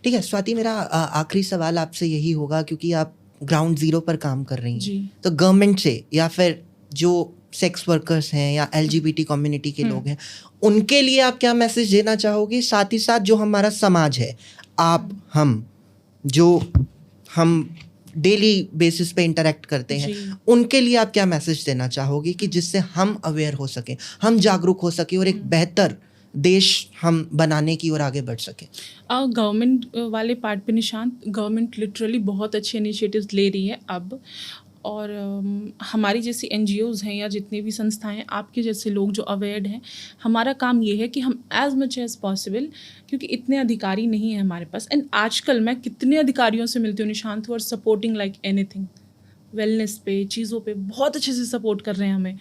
Speaker 2: ठीक है स्वाति, मेरा आखिरी सवाल आपसे यही होगा, क्योंकि आप ग्राउंड जीरो पर काम कर रही हैं,
Speaker 1: जी।
Speaker 2: तो गवर्नमेंट से या फिर जो सेक्स वर्कर्स हैं या एलजीबीटी कम्युनिटी के लोग हैं, उनके लिए आप क्या मैसेज देना चाहोगे? साथ ही साथ जो हमारा समाज है, आप हम डेली बेसिस पे इंटरेक्ट करते हैं,
Speaker 1: जी।
Speaker 2: उनके लिए आप क्या मैसेज देना चाहोगे कि जिससे हम अवेयर हो सकें, हम जागरूक हो सकें और एक बेहतर देश हम बनाने की ओर आगे बढ़ सकें?
Speaker 1: गवर्नमेंट वाले पार्ट पे निशांत, गवर्नमेंट लिटरली बहुत अच्छे इनिशिएटिव्स ले रही है अब। और हमारी जैसी एनजीओज़ हैं या जितनी भी संस्थाएं हैं, आपके जैसे लोग जो अवेयर्ड हैं, हमारा काम ये है कि हम एज मच एज़ पॉसिबल, क्योंकि इतने अधिकारी नहीं हैं हमारे पास। एंड आजकल मैं कितने अधिकारियों से मिलती हूँ निशांत, और सपोर्टिंग लाइक एनीथिंग, वेलनेस पे, चीज़ों पे बहुत अच्छे से सपोर्ट कर रहे हैं हमें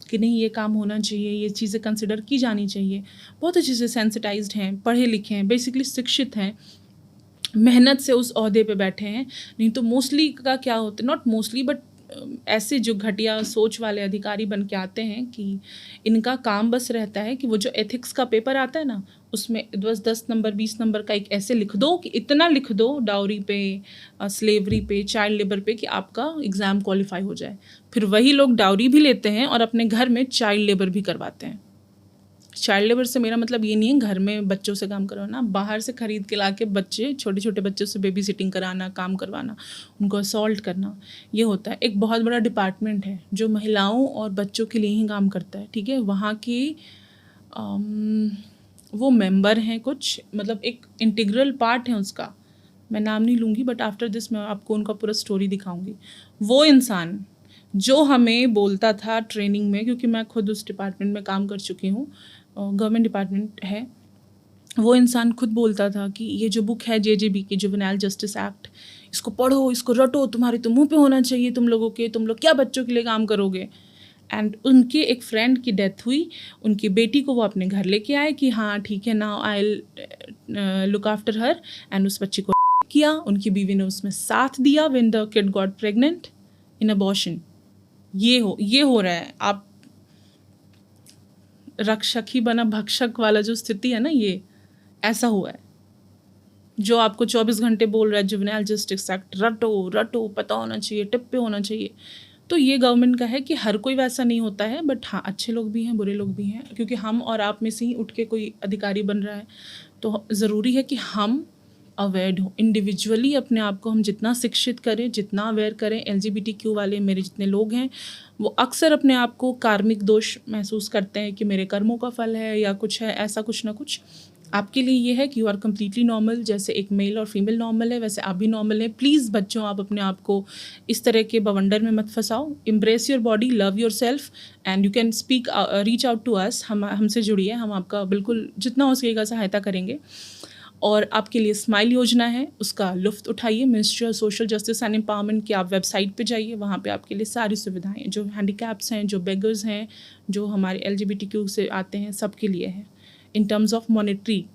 Speaker 1: कि नहीं ये काम होना चाहिए, ये चीज़ें कंसिडर की जानी चाहिए। बहुत अच्छे से सेंसिटाइज्ड हैं, पढ़े लिखे हैं, बेसिकली शिक्षित हैं, मेहनत से उस ओहदे पे बैठे हैं। नहीं तो मोस्टली का क्या होता है, नॉट मोस्टली बट ऐसे जो घटिया सोच वाले अधिकारी बन के आते हैं कि इनका काम बस रहता है कि वो जो एथिक्स का पेपर आता है ना, उसमें बस 10 नंबर 20 नंबर का एक ऐसे लिख दो कि इतना लिख दो डाउरी पे, स्लेवरी पे, चाइल्ड लेबर पे, कि आपका एग्ज़ाम क्वालिफाई हो जाए। फिर वही लोग डाउरी भी लेते हैं और अपने घर में चाइल्ड लेबर भी करवाते हैं। चाइल्ड लेबर से मेरा मतलब ये नहीं है घर में बच्चों से काम करवाना, बाहर से ख़रीद के ला के बच्चे, छोटे छोटे बच्चों से बेबी सिटिंग कराना, काम करवाना, उनको असॉल्ट करना, ये होता है। एक बहुत बड़ा डिपार्टमेंट है जो महिलाओं और बच्चों के लिए ही काम करता है, ठीक है। वहाँ की वो मेंबर हैं कुछ, मतलब एक इंटीग्रल पार्ट है उसका, मैं नाम नहीं लूँगी, बट आफ्टर दिस मैं आपको उनका पूरा स्टोरी दिखाऊंगी। वो इंसान जो हमें बोलता था ट्रेनिंग में, क्योंकि मैं खुद उस डिपार्टमेंट में काम कर चुकी हूँ, गवर्नमेंट डिपार्टमेंट है, वो इंसान खुद बोलता था कि ये जो बुक है जेजेबी की, जुवेनाइल जस्टिस एक्ट, इसको पढ़ो, इसको रटो, तुम्हारे तो मुंह पे होना चाहिए तुम लोगों के, तुम लोग क्या बच्चों के लिए काम करोगे। एंड उनके एक फ्रेंड की डेथ हुई, उनकी बेटी को वो अपने घर लेके आए कि हाँ ठीक है ना, I look after her, and उस बच्ची को किया, उनकी बीवी ने उसमें साथ दिया when the kid got pregnant in abortion. ये हो रहा है। आप रक्षक ही बना भक्षक वाला जो स्थिति है ना, ये ऐसा हुआ है। जो आपको 24 घंटे बोल रहा है जुवेनाइल जस्टिस एक्ट रटो रटो, पता होना चाहिए, टिप पे होना चाहिए। तो ये गवर्नमेंट का है कि हर कोई वैसा नहीं होता है, बट हाँ अच्छे लोग भी हैं, बुरे लोग भी हैं, क्योंकि हम और आप में से ही उठ के कोई अधिकारी बन रहा है। तो ज़रूरी है कि हम अवेयर हों इंडिविजुअली, अपने आप को हम जितना शिक्षित करें, जितना अवेयर करें। LGBTQ वाले मेरे जितने लोग हैं वो अक्सर अपने आप को कार्मिक दोष महसूस करते हैं कि मेरे कर्मों का फल है या कुछ है, ऐसा कुछ ना कुछ। आपके लिए ये है कि यू आर कम्प्लीटली नॉर्मल, जैसे एक मेल और फीमेल नॉर्मल है वैसे आप भी नॉर्मल है। प्लीज़ बच्चों, आप अपने आप को इस तरह के बवंडर में मत फंसाओ। Embrace your body, love yourself, and you can speak, reach out to us, हमसे जुड़िए, हम आपका बिल्कुल जितना हो सकेगा सहायता करेंगे। और आपके लिए स्माइल योजना है, उसका लुफ्त उठाइए। Ministry of social justice and empowerment की आप वेबसाइट पे जाइए, वहाँ पे आपके लिए सारी सुविधाएं, जो हैंडीकैप्स हैं, जो बेगर्स हैं, जो हमारे LGBTQ से आते हैं, सबके लिए है। इन टर्म्स ऑफ मॉनेटरी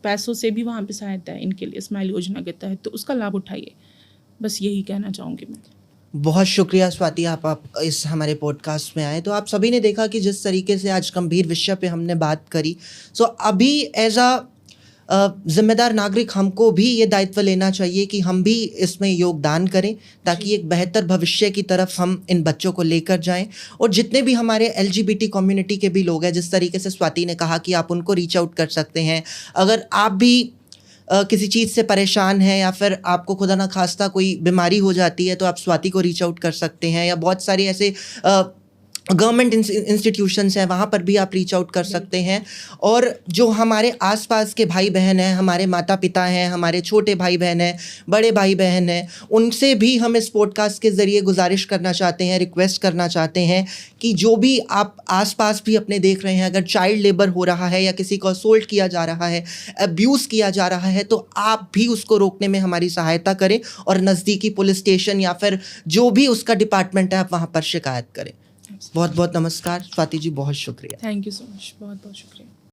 Speaker 1: पैसों से भी वहाँ पे सहायता है इनके लिए, स्माइल योजना के तहत, तो उसका लाभ उठाइए। बस यही कहना चाहूँगी मैं।
Speaker 2: बहुत शुक्रिया स्वाति, आप इस हमारे पॉडकास्ट में आए। तो आप सभी ने देखा कि जिस तरीके से आज गंभीर विषय पे हमने बात करी, सो अभी एज अ जिम्मेदार नागरिक हमको भी ये दायित्व लेना चाहिए कि हम भी इसमें योगदान करें, ताकि एक बेहतर भविष्य की तरफ हम इन बच्चों को लेकर जाएं। और जितने भी हमारे LGBT कम्युनिटी के भी लोग हैं, जिस तरीके से स्वाति ने कहा कि आप उनको रीच आउट कर सकते हैं। अगर आप भी किसी चीज़ से परेशान हैं या फिर आपको खुदा ना खास्ता कोई बीमारी हो जाती है, तो आप स्वाति को रीच आउट कर सकते हैं। या बहुत सारे ऐसे गवर्नमेंट इंस्टीट्यूशंस हैं, वहाँ पर भी आप रीच आउट कर सकते हैं। और जो हमारे आसपास के भाई बहन हैं, हमारे माता पिता हैं, हमारे छोटे भाई बहन हैं, बड़े भाई बहन हैं, उनसे भी हम इस पॉडकास्ट के ज़रिए गुजारिश करना चाहते हैं, रिक्वेस्ट करना चाहते हैं कि जो भी आप आसपास भी अपने देख रहे हैं, अगर चाइल्ड लेबर हो रहा है या किसी को असोल्ट किया जा रहा है, अब्यूज़ किया जा रहा है, तो आप भी उसको रोकने में हमारी सहायता करें और नज़दीकी पुलिस स्टेशन या फिर जो भी उसका डिपार्टमेंट है, आप वहाँ पर शिकायत करें। बहुत बहुत नमस्कार स्वाति जी, बहुत शुक्रिया।
Speaker 1: थैंक यू सो मच, बहुत बहुत शुक्रिया।